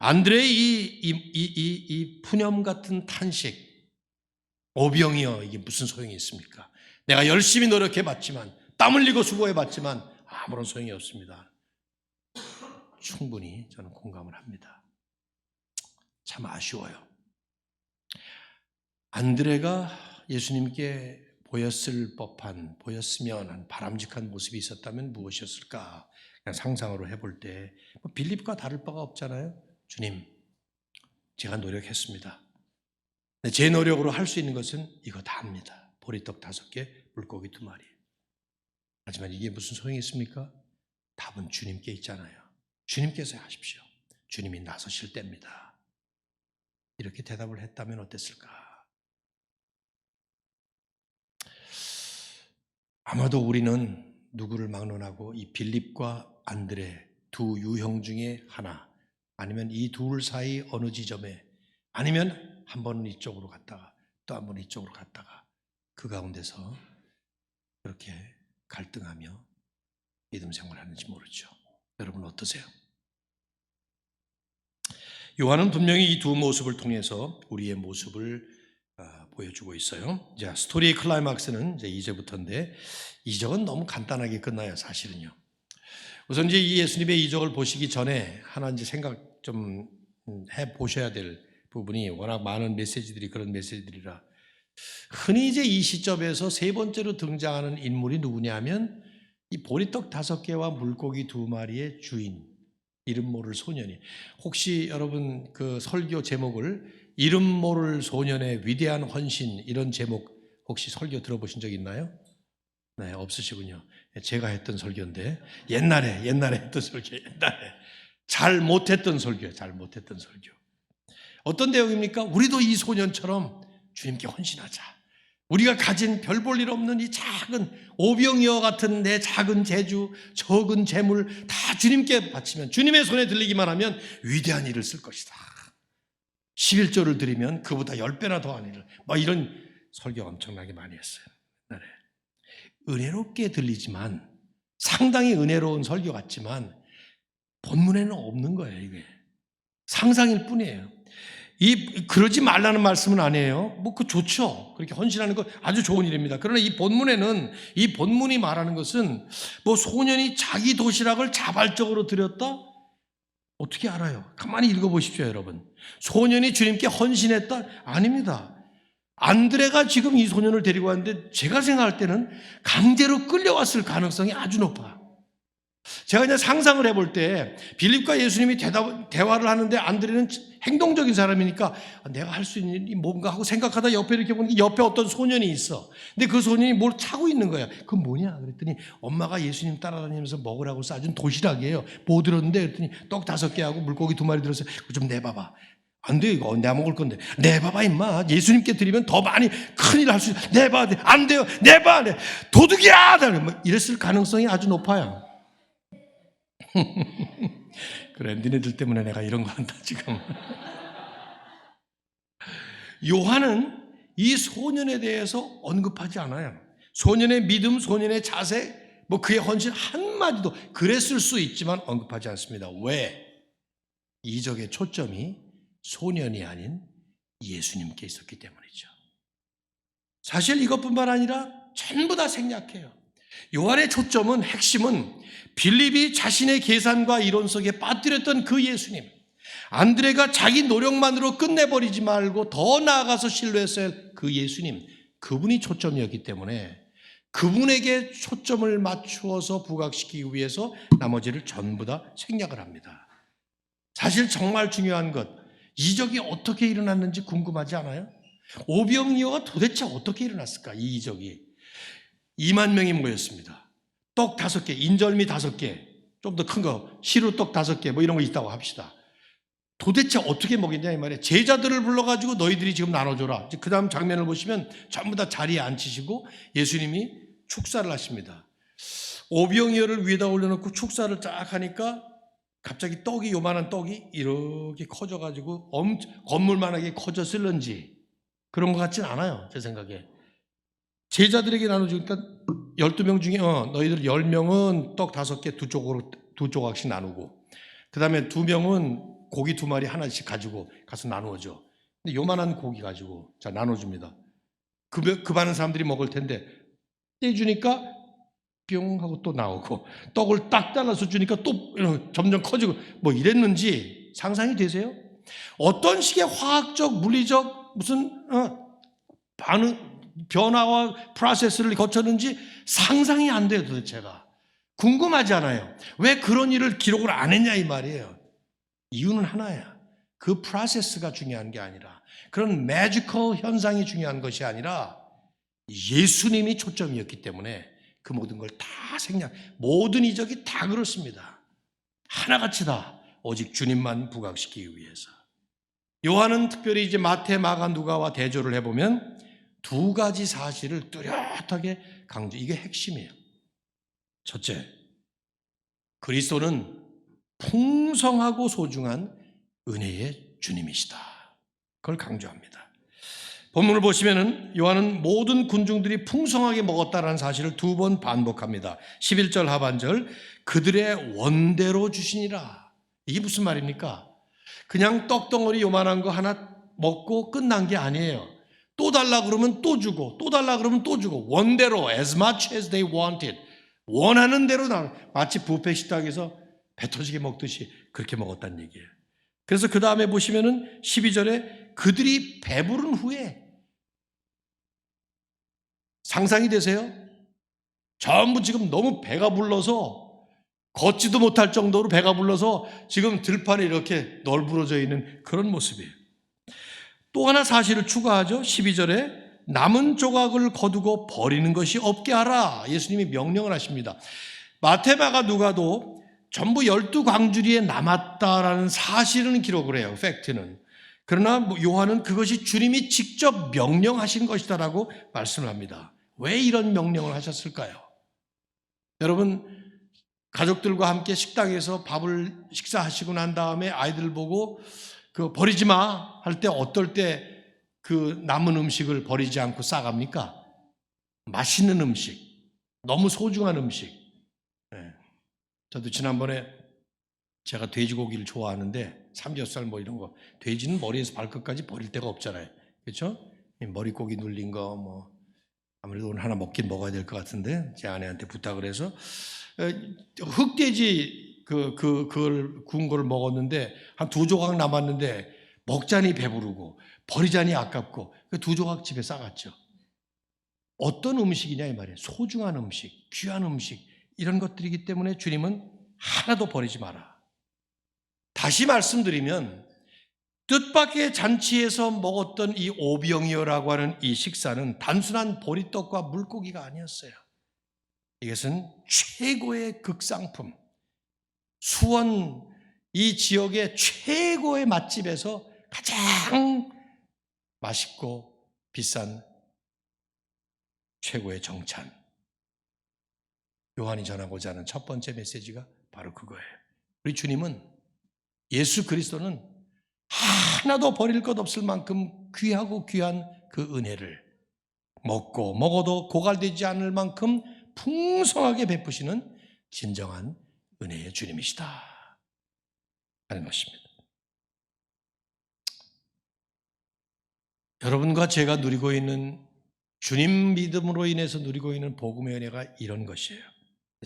안드레의 이 푸념 같은 탄식, 오병이어, 이게 무슨 소용이 있습니까? 내가 열심히 노력해봤지만, 땀 흘리고 수고해봤지만 아무런 소용이 없습니다. 충분히 저는 공감을 합니다. 참 아쉬워요. 안드레가 예수님께 보였으면 한 바람직한 모습이 있었다면 무엇이었을까? 그냥 상상으로 해볼 때 빌립과 다를 바가 없잖아요. 주님, 제가 노력했습니다. 제 노력으로 할 수 있는 것은 이거 다 합니다. 보리떡 5개, 물고기 2마리. 하지만 이게 무슨 소용이 있습니까? 답은 주님께 있잖아요. 주님께서 하십시오. 주님이 나서실 때입니다. 이렇게 대답을 했다면 어땠을까? 아마도 우리는 누구를 막론하고 이 빌립과 안드레 두 유형 중에 하나, 아니면 이 둘 사이 어느 지점에, 아니면 한 번은 이쪽으로 갔다가 또 한 번은 이쪽으로 갔다가 그 가운데서 그렇게 갈등하며 믿음 생활하는지 모르죠. 여러분 어떠세요? 요한은 분명히 이 두 모습을 통해서 우리의 모습을 보여주고 있어요. 자, 스토리의 클라이막스는 이제 2절부터인데, 이적은 너무 간단하게 끝나요, 사실은요. 우선 이제 이 예수님의 이적을 보시기 전에 하나 이제 생각 좀 해 보셔야 될 부분이 워낙 많은 메시지들이 그런 메시지들이라. 흔히 이제 이 시점에서 세 번째로 등장하는 인물이 누구냐면 이 보리떡 5개와 물고기 2마리의 주인, 이름 모를 소년이. 혹시 여러분 그 설교 제목을 이름 모를 소년의 위대한 헌신, 이런 제목 혹시 설교 들어보신 적 있나요? 네, 없으시군요. 제가 했던 설교인데 옛날에 했던 설교, 옛날에 잘 못했던 설교예요. 잘 못했던 설교. 어떤 내용입니까? 우리도 이 소년처럼 주님께 헌신하자. 우리가 가진 별 볼 일 없는 이 작은 오병이어 같은 내 작은 재주, 적은 재물 다 주님께 바치면, 주님의 손에 들리기만 하면 위대한 일을 쓸 것이다. 11조를 드리면 그보다 10배나 더한 일을, 이런 설교 엄청나게 많이 했어요. 옛날에. 은혜롭게 들리지만, 상당히 은혜로운 설교 같지만 본문에는 없는 거예요. 이게 상상일 뿐이에요. 그러지 말라는 말씀은 아니에요. 그 좋죠. 그렇게 헌신하는 거 아주 좋은 일입니다. 그러나 이 본문이 말하는 것은 소년이 자기 도시락을 자발적으로 드렸다? 어떻게 알아요? 가만히 읽어보십시오, 여러분. 소년이 주님께 헌신했다? 아닙니다. 안드레가 지금 이 소년을 데리고 왔는데 제가 생각할 때는 강제로 끌려왔을 가능성이 아주 높아. 제가 그냥 상상을 해볼 때 빌립과 예수님이 대화를 하는데 안드레는 행동적인 사람이니까 내가 할 수 있는 일이 뭔가 하고 생각하다 옆에 이렇게 보니까 옆에 어떤 소년이 있어. 근데 그 소년이 뭘 차고 있는 거야. 그건 뭐냐? 그랬더니 엄마가 예수님 따라다니면서 먹으라고 싸준 도시락이에요. 뭐 들었는데? 그랬더니 떡 5개하고 물고기 2마리 들었어요. 그거 좀 내봐봐. 안 돼, 이거 내가 먹을 건데. 내봐봐 임마. 예수님께 드리면 더 많이 큰일 할 수 있어. 내봐. 안 돼요. 내봐. 도둑이야. 이랬을 가능성이 아주 높아요. 그래, 니네들 때문에 내가 이런 거 한다 지금. 요한은 이 소년에 대해서 언급하지 않아요. 소년의 믿음, 소년의 자세, 그의 헌신 한마디도, 그랬을 수 있지만 언급하지 않습니다. 왜? 이적의 초점이 소년이 아닌 예수님께 있었기 때문이죠. 사실 이것뿐만 아니라 전부 다 생략해요. 요한의 초점은, 핵심은 빌립이 자신의 계산과 이론 속에 빠뜨렸던 그 예수님, 안드레가 자기 노력만으로 끝내버리지 말고 더 나아가서 신뢰했어야 할 그 예수님, 그분이 초점이었기 때문에 그분에게 초점을 맞추어서 부각시키기 위해서 나머지를 전부 다 생략을 합니다. 사실 정말 중요한 것, 이적이 어떻게 일어났는지 궁금하지 않아요? 오병이어가 도대체 어떻게 일어났을까? 이 이적이 2만 명이 모였습니다. 떡 5개, 인절미 5개, 좀 더 큰 거, 시루떡 5개, 이런 거 있다고 합시다. 도대체 어떻게 먹였냐 이 말이에요. 제자들을 불러가지고 너희들이 지금 나눠줘라. 그 다음 장면을 보시면 전부 다 자리에 앉히시고 예수님이 축사를 하십니다. 오병이어를 위에다 올려놓고 축사를 쫙 하니까 갑자기 요만한 떡이 이렇게 커져가지고 건물만하게 커졌을런지 그런 것 같진 않아요. 제 생각에. 제자들에게 나눠주니까 12명 중에 너희들 10명은 떡 5개 두 조각씩 나누고, 그 다음에 2명은 고기 2마리 하나씩 가지고 가서 나누어줘. 근데 요만한 고기 가지고 자 나눠줍니다. 그 많은 사람들이 먹을 텐데 떼주니까 뿅 하고 또 나오고, 떡을 딱 잘라서 주니까 또 점점 커지고, 이랬는지 상상이 되세요? 어떤 식의 화학적, 물리적 무슨 변화와 프로세스를 거쳤는지 상상이 안 돼요. 도대체가 궁금하지 않아요? 왜 그런 일을 기록을 안 했냐 이 말이에요. 이유는 하나야. 그 프로세스가 중요한 게 아니라, 그런 매지컬 현상이 중요한 것이 아니라 예수님이 초점이었기 때문에 그 모든 걸 다 모든 이적이 다 그렇습니다. 하나같이 다 오직 주님만 부각시키기 위해서. 요한은 특별히 이제 마태, 마가, 누가와 대조를 해보면 2가지 사실을 뚜렷하게 이게 핵심이에요. 첫째, 그리스도는 풍성하고 소중한 은혜의 주님이시다. 그걸 강조합니다. 본문을 보시면은 요한은 모든 군중들이 풍성하게 먹었다라는 사실을 2번 반복합니다. 11절 하반절, 그들의 원대로 주시니라. 이게 무슨 말입니까? 그냥 떡덩어리 요만한 거 하나 먹고 끝난 게 아니에요. 또 달라 그러면 또 주고, 또 달라 그러면 또 주고, 원대로, as much as they wanted, 원하는 대로 마치 뷔페 식당에서 배 터지게 먹듯이 그렇게 먹었다는 얘기예요. 그래서 그 다음에 보시면은 12절에 그들이 배부른 후에, 상상이 되세요? 전부 지금 너무 배가 불러서 걷지도 못할 정도로 배가 불러서 지금 들판에 이렇게 널브러져 있는 그런 모습이에요. 또 하나 사실을 추가하죠. 12절에 남은 조각을 거두고 버리는 것이 없게 하라. 예수님이 명령을 하십니다. 마태, 마가, 누가도 전부 12광주리에 남았다라는 사실은 기록을 해요. 팩트는. 그러나 요한은 그것이 주님이 직접 명령하신 것이다라고 말씀을 합니다. 왜 이런 명령을 하셨을까요? 여러분, 가족들과 함께 식당에서 밥을 식사하시고 난 다음에 아이들 보고 그 버리지 마 할 때 어떨 때 그 남은 음식을 버리지 않고 싸갑니까? 맛있는 음식, 너무 소중한 음식. 네. 저도 지난번에 제가 돼지고기를 좋아하는데 삼겹살 뭐 이런 거, 돼지는 머리에서 발끝까지 버릴 데가 없잖아요. 그렇죠? 머리고기 눌린 거 뭐 아무래도 오늘 하나 먹긴 먹어야 될 것 같은데 제 아내한테 부탁을 해서 흑돼지 그걸 구운 거를 먹었는데 한 2조각 남았는데 먹자니 배부르고 버리자니 아깝고 그 2조각 집에 싸갔죠. 어떤 음식이냐 이 말이에요. 소중한 음식, 귀한 음식 이런 것들이기 때문에 주님은 하나도 버리지 마라. 다시 말씀드리면 뜻밖의 잔치에서 먹었던 이 오병이어라고 하는 이 식사는 단순한 보리떡과 물고기가 아니었어요. 이것은 최고의 극상품, 수원 이 지역의 최고의 맛집에서 가장 맛있고 비싼 최고의 정찬. 요한이 전하고자 하는 첫 번째 메시지가 바로 그거예요. 우리 주님은, 예수 그리스도는 하나도 버릴 것 없을 만큼 귀하고 귀한 그 은혜를 먹고 먹어도 고갈되지 않을 만큼 풍성하게 베푸시는 진정한 은혜의 주님이시다 하는 것입니다. 여러분과 제가 누리고 있는, 주님 믿음으로 인해서 누리고 있는 복음의 은혜가 이런 것이에요.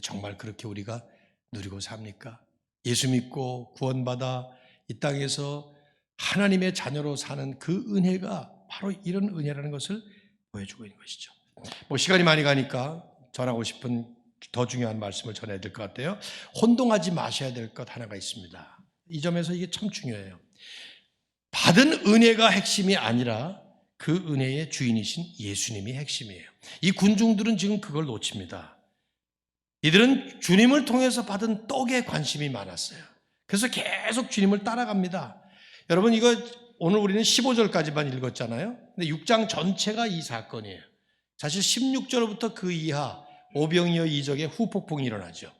정말 그렇게 우리가 누리고 삽니까? 예수 믿고 구원받아 이 땅에서 하나님의 자녀로 사는 그 은혜가 바로 이런 은혜라는 것을 보여주고 있는 것이죠. 시간이 많이 가니까 전하고 싶은 더 중요한 말씀을 전해야 될 것 같아요. 혼동하지 마셔야 될 것 하나가 있습니다. 이 점에서 이게 참 중요해요. 받은 은혜가 핵심이 아니라 그 은혜의 주인이신 예수님이 핵심이에요. 이 군중들은 지금 그걸 놓칩니다. 이들은 주님을 통해서 받은 떡에 관심이 많았어요. 그래서 계속 주님을 따라갑니다. 여러분, 이거 오늘 우리는 15절까지만 읽었잖아요. 근데 6장 전체가 이 사건이에요. 사실 16절부터 그 이하 오병이어 이적의 후폭풍이 일어나죠.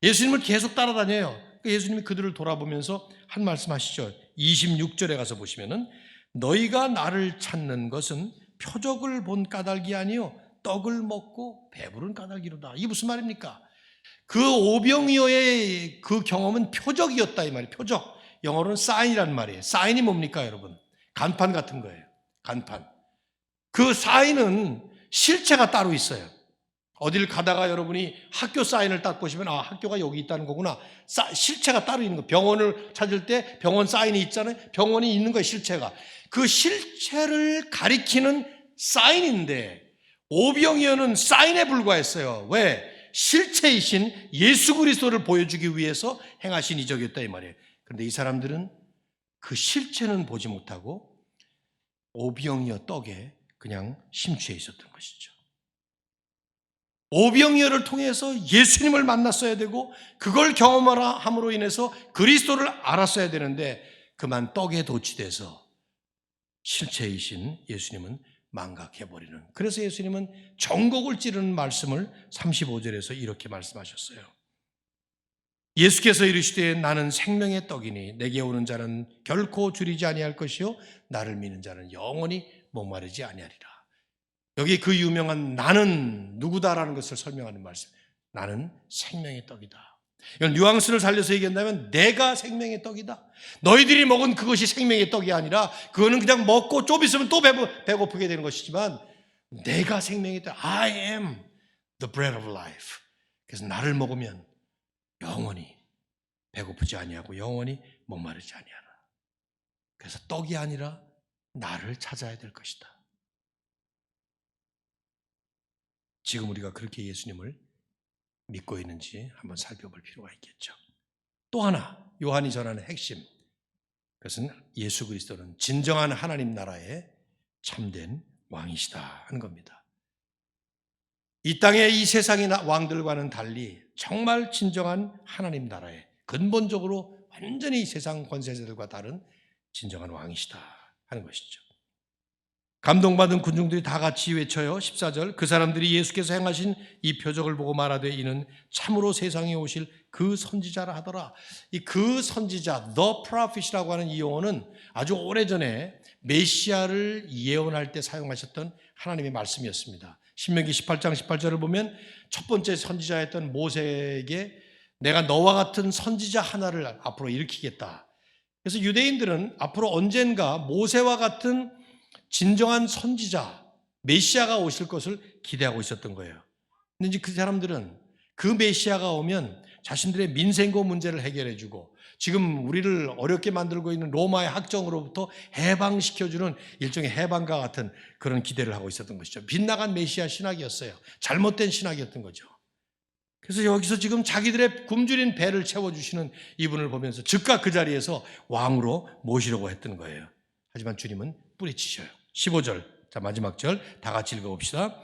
예수님을 계속 따라다녀요. 예수님이 그들을 돌아보면서 한 말씀 하시죠. 26절에 가서 보시면은 너희가 나를 찾는 것은 표적을 본 까닭이 아니요 떡을 먹고 배부른 까닭이로다. 이게 무슨 말입니까? 그 오병이어의 그 경험은 표적이었다 이 말이에요. 표적. 영어로는 사인이란 말이에요. 사인이 뭡니까 여러분? 간판 같은 거예요. 간판. 그 사인은 실체가 따로 있어요. 어딜 가다가 여러분이 학교 사인을 딱 보시면 아, 학교가 여기 있다는 거구나. 실체가 따로 있는 거예요. 병원을 찾을 때 병원 사인이 있잖아요. 병원이 있는 거예요, 실체가. 그 실체를 가리키는 사인인데 오병이어는 사인에 불과했어요. 왜? 실체이신 예수 그리스도를 보여주기 위해서 행하신 이적이었다 이 말이에요. 그런데 이 사람들은 그 실체는 보지 못하고 오병이어 떡에 그냥 심취해 있었던 것이죠. 오병이어를 통해서 예수님을 만났어야 되고 그걸 경험함으로 인해서 그리스도를 알았어야 되는데 그만 떡에 도취돼서 실체이신 예수님은 망각해버리는. 그래서 예수님은 전곡을 찌르는 말씀을 35절에서 이렇게 말씀하셨어요. 예수께서 이르시되 나는 생명의 떡이니 내게 오는 자는 결코 줄이지 아니할 것이요 나를 믿는 자는 영원히 목마르지 아니하리라. 여기 그 유명한 나는 누구다라는 것을 설명하는 말씀. 나는 생명의 떡이다. 이건 뉘앙스를 살려서 얘기한다면 내가 생명의 떡이다. 너희들이 먹은 그것이 생명의 떡이 아니라 그거는 그냥 먹고 좀 있으면 또 배고프게 되는 것이지만 내가 생명의 떡. I am the bread of life. 그래서 나를 먹으면 영원히 배고프지 아니하고 영원히 목마르지 아니하라. 그래서 떡이 아니라 나를 찾아야 될 것이다. 지금 우리가 그렇게 예수님을 믿고 있는지 한번 살펴볼 필요가 있겠죠. 또 하나 요한이 전하는 핵심, 그것은 예수 그리스도는 진정한 하나님 나라의 참된 왕이시다 하는 겁니다. 이 땅의 이 세상의 왕들과는 달리 정말 진정한 하나님 나라의 근본적으로 완전히 세상 권세자들과 다른 진정한 왕이시다 하는 것이죠. 감동받은 군중들이 다 같이 외쳐요. 14절, 그 사람들이 예수께서 행하신 이 표적을 보고 말하되 이는 참으로 세상에 오실 그 선지자라 하더라. 이 그 선지자, the prophet이라고 하는 이 용어는 아주 오래전에 메시아를 예언할 때 사용하셨던 하나님의 말씀이었습니다. 신명기 18장 18절을 보면 첫 번째 선지자였던 모세에게 내가 너와 같은 선지자 하나를 앞으로 일으키겠다. 그래서 유대인들은 앞으로 언젠가 모세와 같은 진정한 선지자, 메시아가 오실 것을 기대하고 있었던 거예요. 근데 이제 그 사람들은 그 메시아가 오면 자신들의 민생고 문제를 해결해주고 지금 우리를 어렵게 만들고 있는 로마의 학정으로부터 해방시켜주는 일종의 해방과 같은 그런 기대를 하고 있었던 것이죠. 빗나간 메시아 신학이었어요. 잘못된 신학이었던 거죠. 그래서 여기서 지금 자기들의 굶주린 배를 채워주시는 이분을 보면서 즉각 그 자리에서 왕으로 모시려고 했던 거예요. 하지만 주님은 뿌리치셔요. 15절, 자 마지막 절 다 같이 읽어봅시다.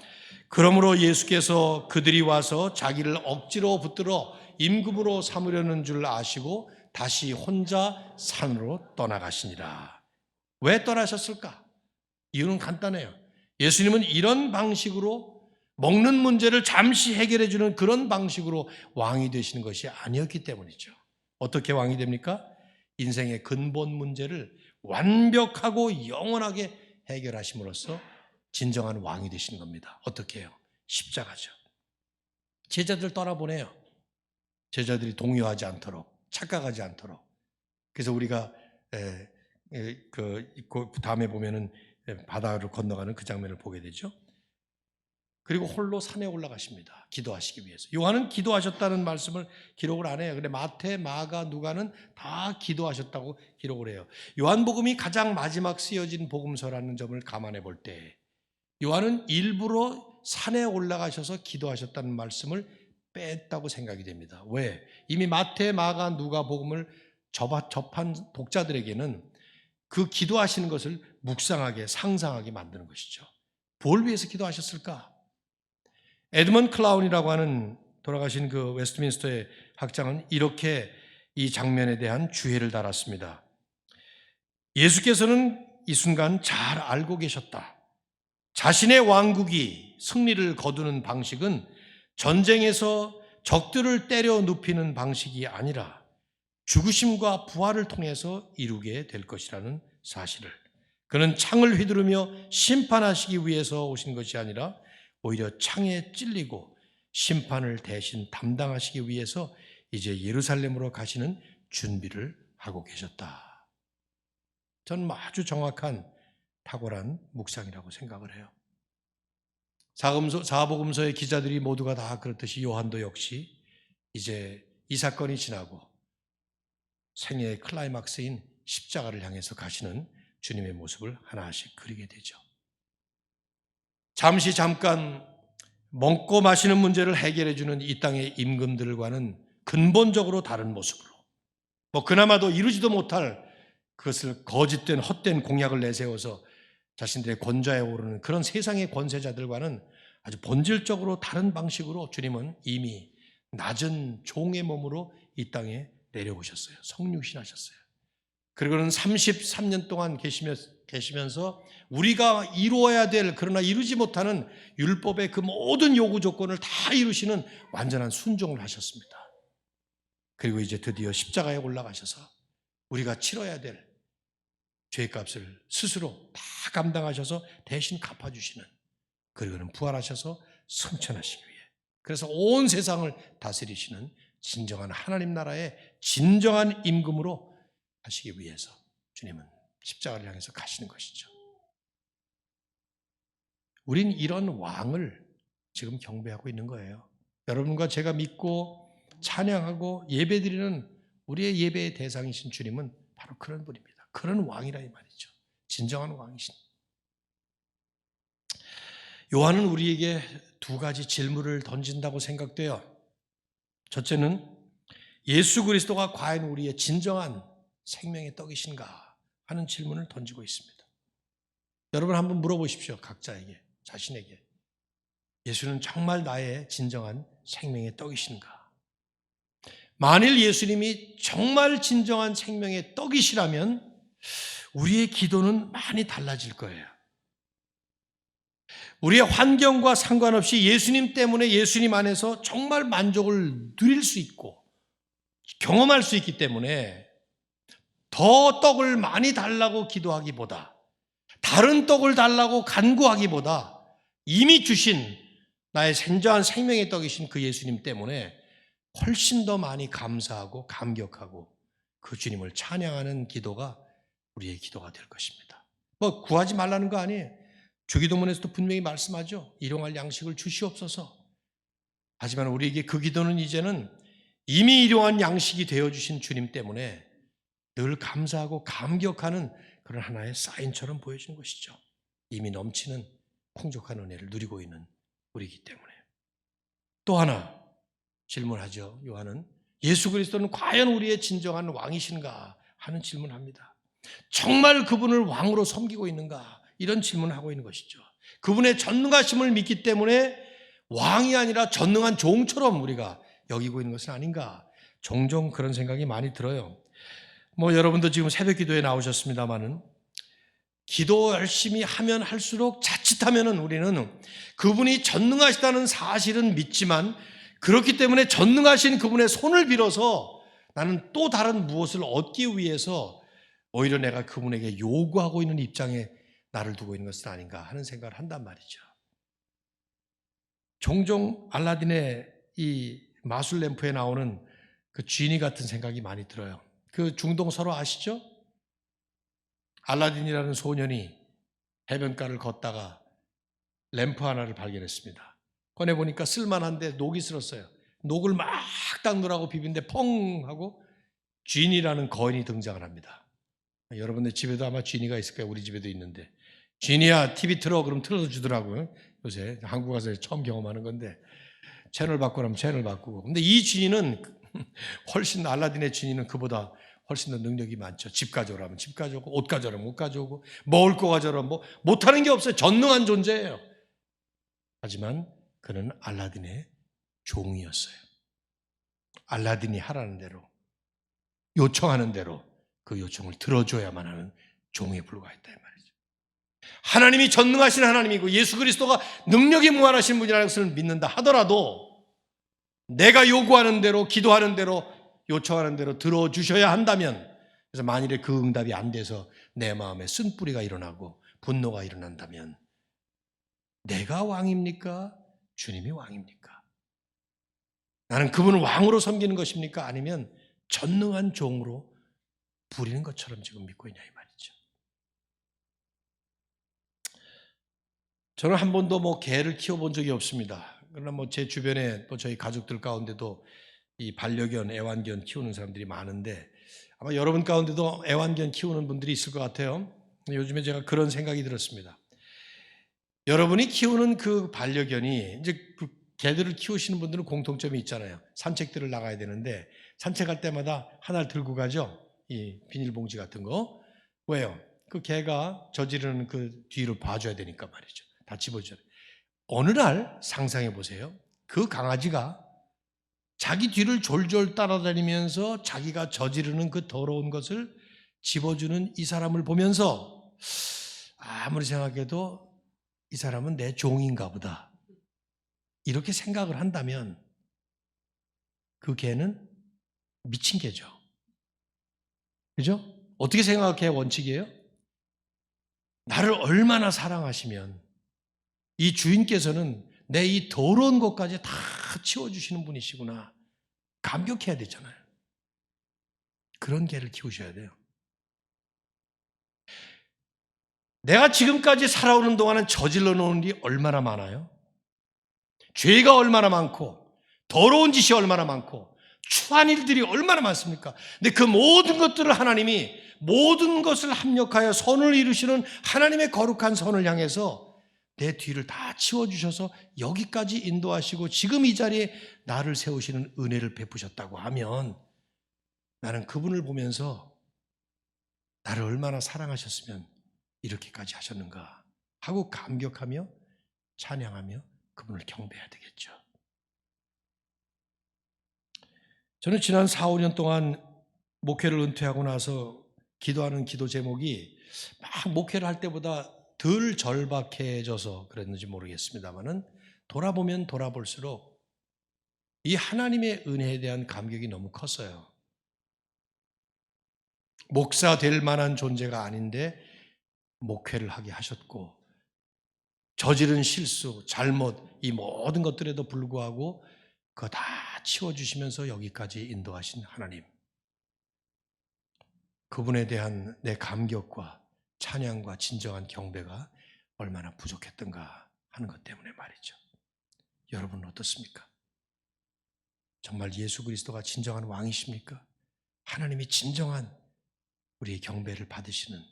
그러므로 예수께서 그들이 와서 자기를 억지로 붙들어 임금으로 삼으려는 줄 아시고 다시 혼자 산으로 떠나가시니라. 왜 떠나셨을까? 이유는 간단해요. 예수님은 이런 방식으로 먹는 문제를 잠시 해결해 주는 그런 방식으로 왕이 되시는 것이 아니었기 때문이죠. 어떻게 왕이 됩니까? 인생의 근본 문제를 완벽하고 영원하게 해결하심으로써 진정한 왕이 되시는 겁니다. 어떻게 해요? 십자가죠. 제자들 떠나보내요. 제자들이 동요하지 않도록, 착각하지 않도록. 그래서 우리가 그 다음에 보면은 바다를 건너가는 그 장면을 보게 되죠. 그리고 홀로 산에 올라가십니다. 기도하시기 위해서. 요한은 기도하셨다는 말씀을 기록을 안 해요. 근데 마태, 마가, 누가는 다 기도하셨다고 기록을 해요. 요한복음이 가장 마지막 쓰여진 복음서라는 점을 감안해 볼 때 요한은 일부러 산에 올라가셔서 기도하셨다는 말씀을 뺐다고 생각이 됩니다. 왜? 이미 마태, 마가, 누가 복음을 접한 독자들에게는 그 기도하시는 것을 묵상하게, 상상하게 만드는 것이죠. 뭘 위해서 기도하셨을까? 에드먼 클라운이라고 하는 돌아가신 그 웨스트민스터의 학장은 이렇게 이 장면에 대한 주해를 달았습니다. 예수께서는 이 순간 잘 알고 계셨다. 자신의 왕국이 승리를 거두는 방식은 전쟁에서 적들을 때려 눕히는 방식이 아니라 죽으심과 부활을 통해서 이루게 될 것이라는 사실을, 그는 창을 휘두르며 심판하시기 위해서 오신 것이 아니라 오히려 창에 찔리고 심판을 대신 담당하시기 위해서 이제 예루살렘으로 가시는 준비를 하고 계셨다. 저는 아주 정확한 탁월한 묵상이라고 생각을 해요. 사복음서의 기자들이 모두가 다 그렇듯이 요한도 역시 이제 이 사건이 지나고 생애의 클라이막스인 십자가를 향해서 가시는 주님의 모습을 하나씩 그리게 되죠. 잠깐 먹고 마시는 문제를 해결해 주는 이 땅의 임금들과는 근본적으로 다른 모습으로, 그나마도 이루지도 못할 그것을 거짓된 헛된 공약을 내세워서 자신들의 권좌에 오르는 그런 세상의 권세자들과는 아주 본질적으로 다른 방식으로 주님은 이미 낮은 종의 몸으로 이 땅에 내려오셨어요. 성육신하셨어요. 그리고는 33년 동안 계시면서 우리가 이루어야 될, 그러나 이루지 못하는 율법의 그 모든 요구 조건을 다 이루시는 완전한 순종을 하셨습니다. 그리고 이제 드디어 십자가에 올라가셔서 우리가 치러야 될 죄값을 스스로 다 감당하셔서 대신 갚아주시는, 그리고는 부활하셔서 승천하시기 위해, 그래서 온 세상을 다스리시는 진정한 하나님 나라의 진정한 임금으로 하시기 위해서 주님은 십자가를 향해서 가시는 것이죠. 우린 이런 왕을 지금 경배하고 있는 거예요. 여러분과 제가 믿고 찬양하고 예배드리는 우리의 예배의 대상이신 주님은 바로 그런 분입니다. 그런 왕이라 이 말이죠. 진정한 왕이신. 요한은 우리에게 두 가지 질문을 던진다고 생각돼요. 첫째는 예수 그리스도가 과연 우리의 진정한 생명의 떡이신가 하는 질문을 던지고 있습니다. 여러분 한번 물어보십시오. 각자에게, 자신에게. 예수는 정말 나의 진정한 생명의 떡이신가? 만일 예수님이 정말 진정한 생명의 떡이시라면 우리의 기도는 많이 달라질 거예요. 우리의 환경과 상관없이 예수님 때문에 예수님 안에서 정말 만족을 누릴 수 있고 경험할 수 있기 때문에 더 떡을 많이 달라고 기도하기보다, 다른 떡을 달라고 간구하기보다 이미 주신 나의 진정한 생명의 떡이신 그 예수님 때문에 훨씬 더 많이 감사하고 감격하고 그 주님을 찬양하는 기도가 우리의 기도가 될 것입니다. 뭐 구하지 말라는 거 아니에요. 주기도문에서도 분명히 말씀하죠. 일용할 양식을 주시옵소서. 하지만 우리에게 그 기도는 이제는 이미 일용한 양식이 되어주신 주님 때문에 늘 감사하고 감격하는 그런 하나의 사인처럼 보여지는 것이죠. 이미 넘치는 풍족한 은혜를 누리고 있는 우리이기 때문에. 또 하나 질문하죠. 요한은 예수 그리스도는 과연 우리의 진정한 왕이신가 하는 질문합니다. 정말 그분을 왕으로 섬기고 있는가? 이런 질문을 하고 있는 것이죠. 그분의 전능하심을 믿기 때문에 왕이 아니라 전능한 종처럼 우리가 여기고 있는 것은 아닌가? 종종 그런 생각이 많이 들어요. 뭐 여러분도 지금 새벽 기도에 나오셨습니다마는 기도 열심히 하면 할수록 자칫하면은 우리는 그분이 전능하시다는 사실은 믿지만 그렇기 때문에 전능하신 그분의 손을 빌어서 나는 또 다른 무엇을 얻기 위해서 오히려 내가 그분에게 요구하고 있는 입장에 나를 두고 있는 것은 아닌가 하는 생각을 한단 말이죠. 종종 알라딘의 이 마술 램프에 나오는 그 지니 같은 생각이 많이 들어요. 그 중동 설화 아시죠? 알라딘이라는 소년이 해변가를 걷다가 램프 하나를 발견했습니다. 꺼내보니까 쓸만한데 녹이 슬었어요. 녹을 막 닦느라고 비빈데 펑 하고 쥐니라는 거인이 등장을 합니다. 여러분들 집에도 아마 쥐니가 있을 거예요. 우리 집에도 있는데. 쥐니야 TV 틀어 그럼 틀어서 주더라고요. 요새 한국 와서 처음 경험하는 건데 채널 바꾸라면 채널 바꾸고. 근데 이 쥐니는 훨씬 알라딘의 쥐니는 그보다 훨씬 더 능력이 많죠. 집 가져오라면 집 가져오고 옷 가져오라면 옷 가져오고 먹을 거 가져오라면 뭐 못하는 게 없어요. 전능한 존재예요. 하지만 그는 알라딘의 종이었어요. 알라딘이 하라는 대로 요청하는 대로 그 요청을 들어줘야만 하는 종에 불과했다 이 말이죠. 하나님이 전능하신 하나님이고 예수 그리스도가 능력이 무한하신 분이라는 것을 믿는다 하더라도 내가 요구하는 대로 기도하는 대로 요청하는 대로 들어주셔야 한다면 그래서 만일에 그 응답이 안 돼서 내 마음에 쓴뿌리가 일어나고 분노가 일어난다면 내가 왕입니까? 주님이 왕입니까? 나는 그분을 왕으로 섬기는 것입니까? 아니면 전능한 종으로 부리는 것처럼 지금 믿고 있냐 이 말이죠. 저는 한 번도 뭐 개를 키워본 적이 없습니다. 그러나 뭐 제 주변에 또 저희 가족들 가운데도 이 반려견, 애완견 키우는 사람들이 많은데 아마 여러분 가운데도 애완견 키우는 분들이 있을 것 같아요. 요즘에 제가 그런 생각이 들었습니다. 여러분이 키우는 그 반려견이 이제 그 개들을 키우시는 분들은 공통점이 있잖아요. 산책들을 나가야 되는데 산책할 때마다 하나를 들고 가죠. 이 비닐봉지 같은 거. 왜요? 그 개가 저지르는 그 뒤를 봐줘야 되니까 말이죠. 다 집어줘야 돼요. 어느 날 상상해 보세요. 그 강아지가 자기 뒤를 졸졸 따라다니면서 자기가 저지르는 그 더러운 것을 집어주는 이 사람을 보면서 아무리 생각해도 이 사람은 내 종인가 보다. 이렇게 생각을 한다면 그 개는 미친 개죠. 그죠? 어떻게 생각해야 원칙이에요? 나를 얼마나 사랑하시면 이 주인께서는 내 이 더러운 것까지 다 치워주시는 분이시구나. 감격해야 되잖아요. 그런 개를 키우셔야 돼요. 내가 지금까지 살아오는 동안은 저질러 놓은 일이 얼마나 많아요? 죄가 얼마나 많고 더러운 짓이 얼마나 많고 추한 일들이 얼마나 많습니까? 근데 그 모든 것들을 하나님이 모든 것을 합력하여 선을 이루시는 하나님의 거룩한 선을 향해서 내 뒤를 다 치워주셔서 여기까지 인도하시고 지금 이 자리에 나를 세우시는 은혜를 베푸셨다고 하면 나는 그분을 보면서 나를 얼마나 사랑하셨으면 이렇게까지 하셨는가 하고 감격하며 찬양하며 그분을 경배해야 되겠죠. 저는 지난 4, 5년 동안 목회를 은퇴하고 나서 기도하는 기도 제목이 막 목회를 할 때보다 덜 절박해져서 그랬는지 모르겠습니다만은 돌아보면 돌아볼수록 이 하나님의 은혜에 대한 감격이 너무 컸어요. 목사 될 만한 존재가 아닌데 목회를 하게 하셨고 저지른 실수, 잘못 이 모든 것들에도 불구하고 그거 다 치워주시면서 여기까지 인도하신 하나님, 그분에 대한 내 감격과 찬양과 진정한 경배가 얼마나 부족했던가 하는 것 때문에 말이죠. 여러분은 어떻습니까? 정말 예수 그리스도가 진정한 왕이십니까? 하나님이 진정한 우리의 경배를 받으시는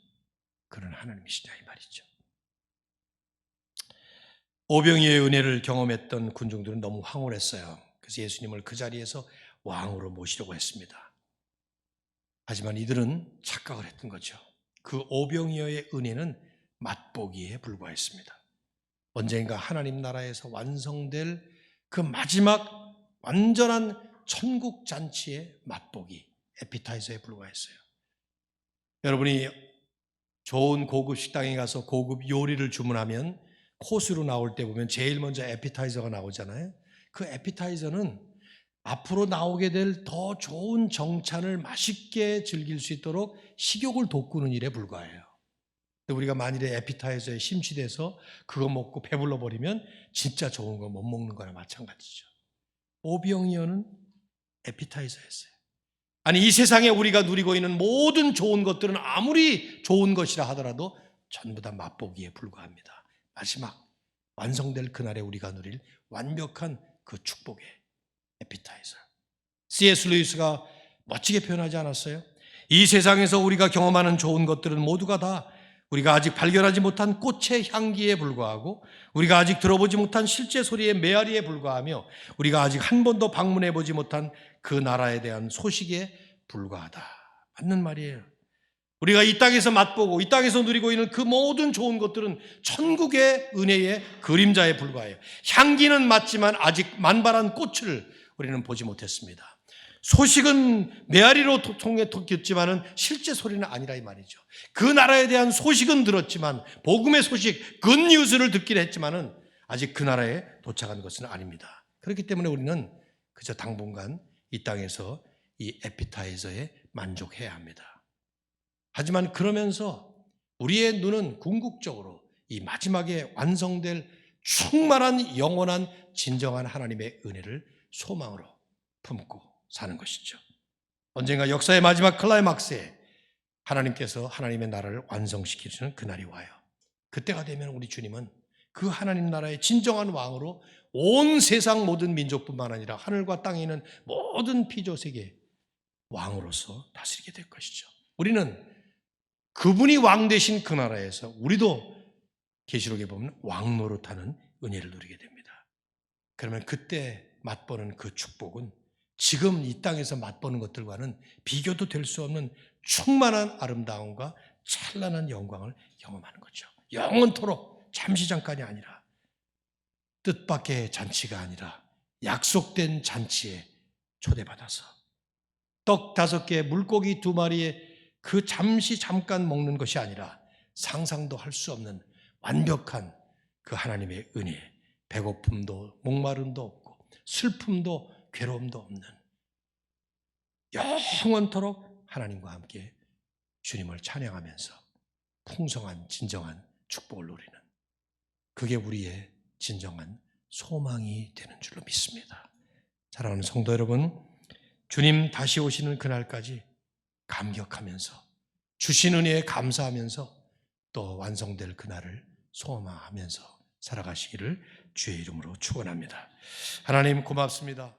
그런 하나님이시냐 이 말이죠. 오병이어의 은혜를 경험했던 군중들은 너무 황홀했어요. 그래서 예수님을 그 자리에서 왕으로 모시려고 했습니다. 하지만 이들은 착각을 했던 거죠. 그 오병이어의 은혜는 맛보기에 불과했습니다. 언젠가 하나님 나라에서 완성될 그 마지막 완전한 천국 잔치의 맛보기, 에피타이저에 불과했어요. 여러분이 좋은 고급 식당에 가서 고급 요리를 주문하면 코스로 나올 때 보면 제일 먼저 에피타이저가 나오잖아요. 그 에피타이저는 앞으로 나오게 될 더 좋은 정찬을 맛있게 즐길 수 있도록 식욕을 돋구는 일에 불과해요. 우리가 만일에 에피타이저에 심취돼서 그거 먹고 배불러 버리면 진짜 좋은 거 못 먹는 거나 마찬가지죠. 오병이어는 에피타이저였어요. 아니 이 세상에 우리가 누리고 있는 모든 좋은 것들은 아무리 좋은 것이라 하더라도 전부 다 맛보기에 불과합니다. 마지막 완성될 그날에 우리가 누릴 완벽한 그 축복의 에피타이저. C.S. 루이스가 멋지게 표현하지 않았어요? 이 세상에서 우리가 경험하는 좋은 것들은 모두가 다 우리가 아직 발견하지 못한 꽃의 향기에 불과하고 우리가 아직 들어보지 못한 실제 소리의 메아리에 불과하며 우리가 아직 한 번도 방문해 보지 못한 그 나라에 대한 소식에 불과하다. 맞는 말이에요. 우리가 이 땅에서 맛보고 이 땅에서 누리고 있는 그 모든 좋은 것들은 천국의 은혜의 그림자에 불과해요. 향기는 맞지만 아직 만발한 꽃을 우리는 보지 못했습니다. 소식은 메아리로 통해 듣지만은 실제 소리는 아니라 이 말이죠. 그 나라에 대한 소식은 들었지만 복음의 소식, 굿뉴스를 듣긴 했지만은 아직 그 나라에 도착한 것은 아닙니다. 그렇기 때문에 우리는 그저 당분간 이 땅에서 이 에피타이저에 만족해야 합니다. 하지만 그러면서 우리의 눈은 궁극적으로 이 마지막에 완성될 충만한 영원한 진정한 하나님의 은혜를 소망으로 품고 사는 것이죠. 언젠가 역사의 마지막 클라이막스에 하나님께서 하나님의 나라를 완성시키시는 그날이 와요. 그때가 되면 우리 주님은 그 하나님 나라의 진정한 왕으로 온 세상 모든 민족뿐만 아니라 하늘과 땅에 있는 모든 피조세계 왕으로서 다스리게 될 것이죠. 우리는 그분이 왕 되신 그 나라에서 우리도 계시록에 보면 왕 노릇하는 은혜를 누리게 됩니다. 그러면 그때 맛보는 그 축복은 지금 이 땅에서 맛보는 것들과는 비교도 될 수 없는 충만한 아름다움과 찬란한 영광을 경험하는 거죠. 영원토록 잠시 잠깐이 아니라 뜻밖의 잔치가 아니라 약속된 잔치에 초대받아서 떡 5개, 물고기 2마리에 그 잠시 잠깐 먹는 것이 아니라 상상도 할 수 없는 완벽한 그 하나님의 은혜, 배고픔도 목마름도 없고 슬픔도 괴로움도 없는 영원토록 하나님과 함께 주님을 찬양하면서 풍성한 진정한 축복을 누리는 그게 우리의 진정한 소망이 되는 줄로 믿습니다. 사랑하는 성도 여러분, 주님 다시 오시는 그날까지 감격하면서 주신 은혜에 감사하면서 또 완성될 그날을 소망하면서 살아가시기를 주의 이름으로 축원합니다. 하나님 고맙습니다.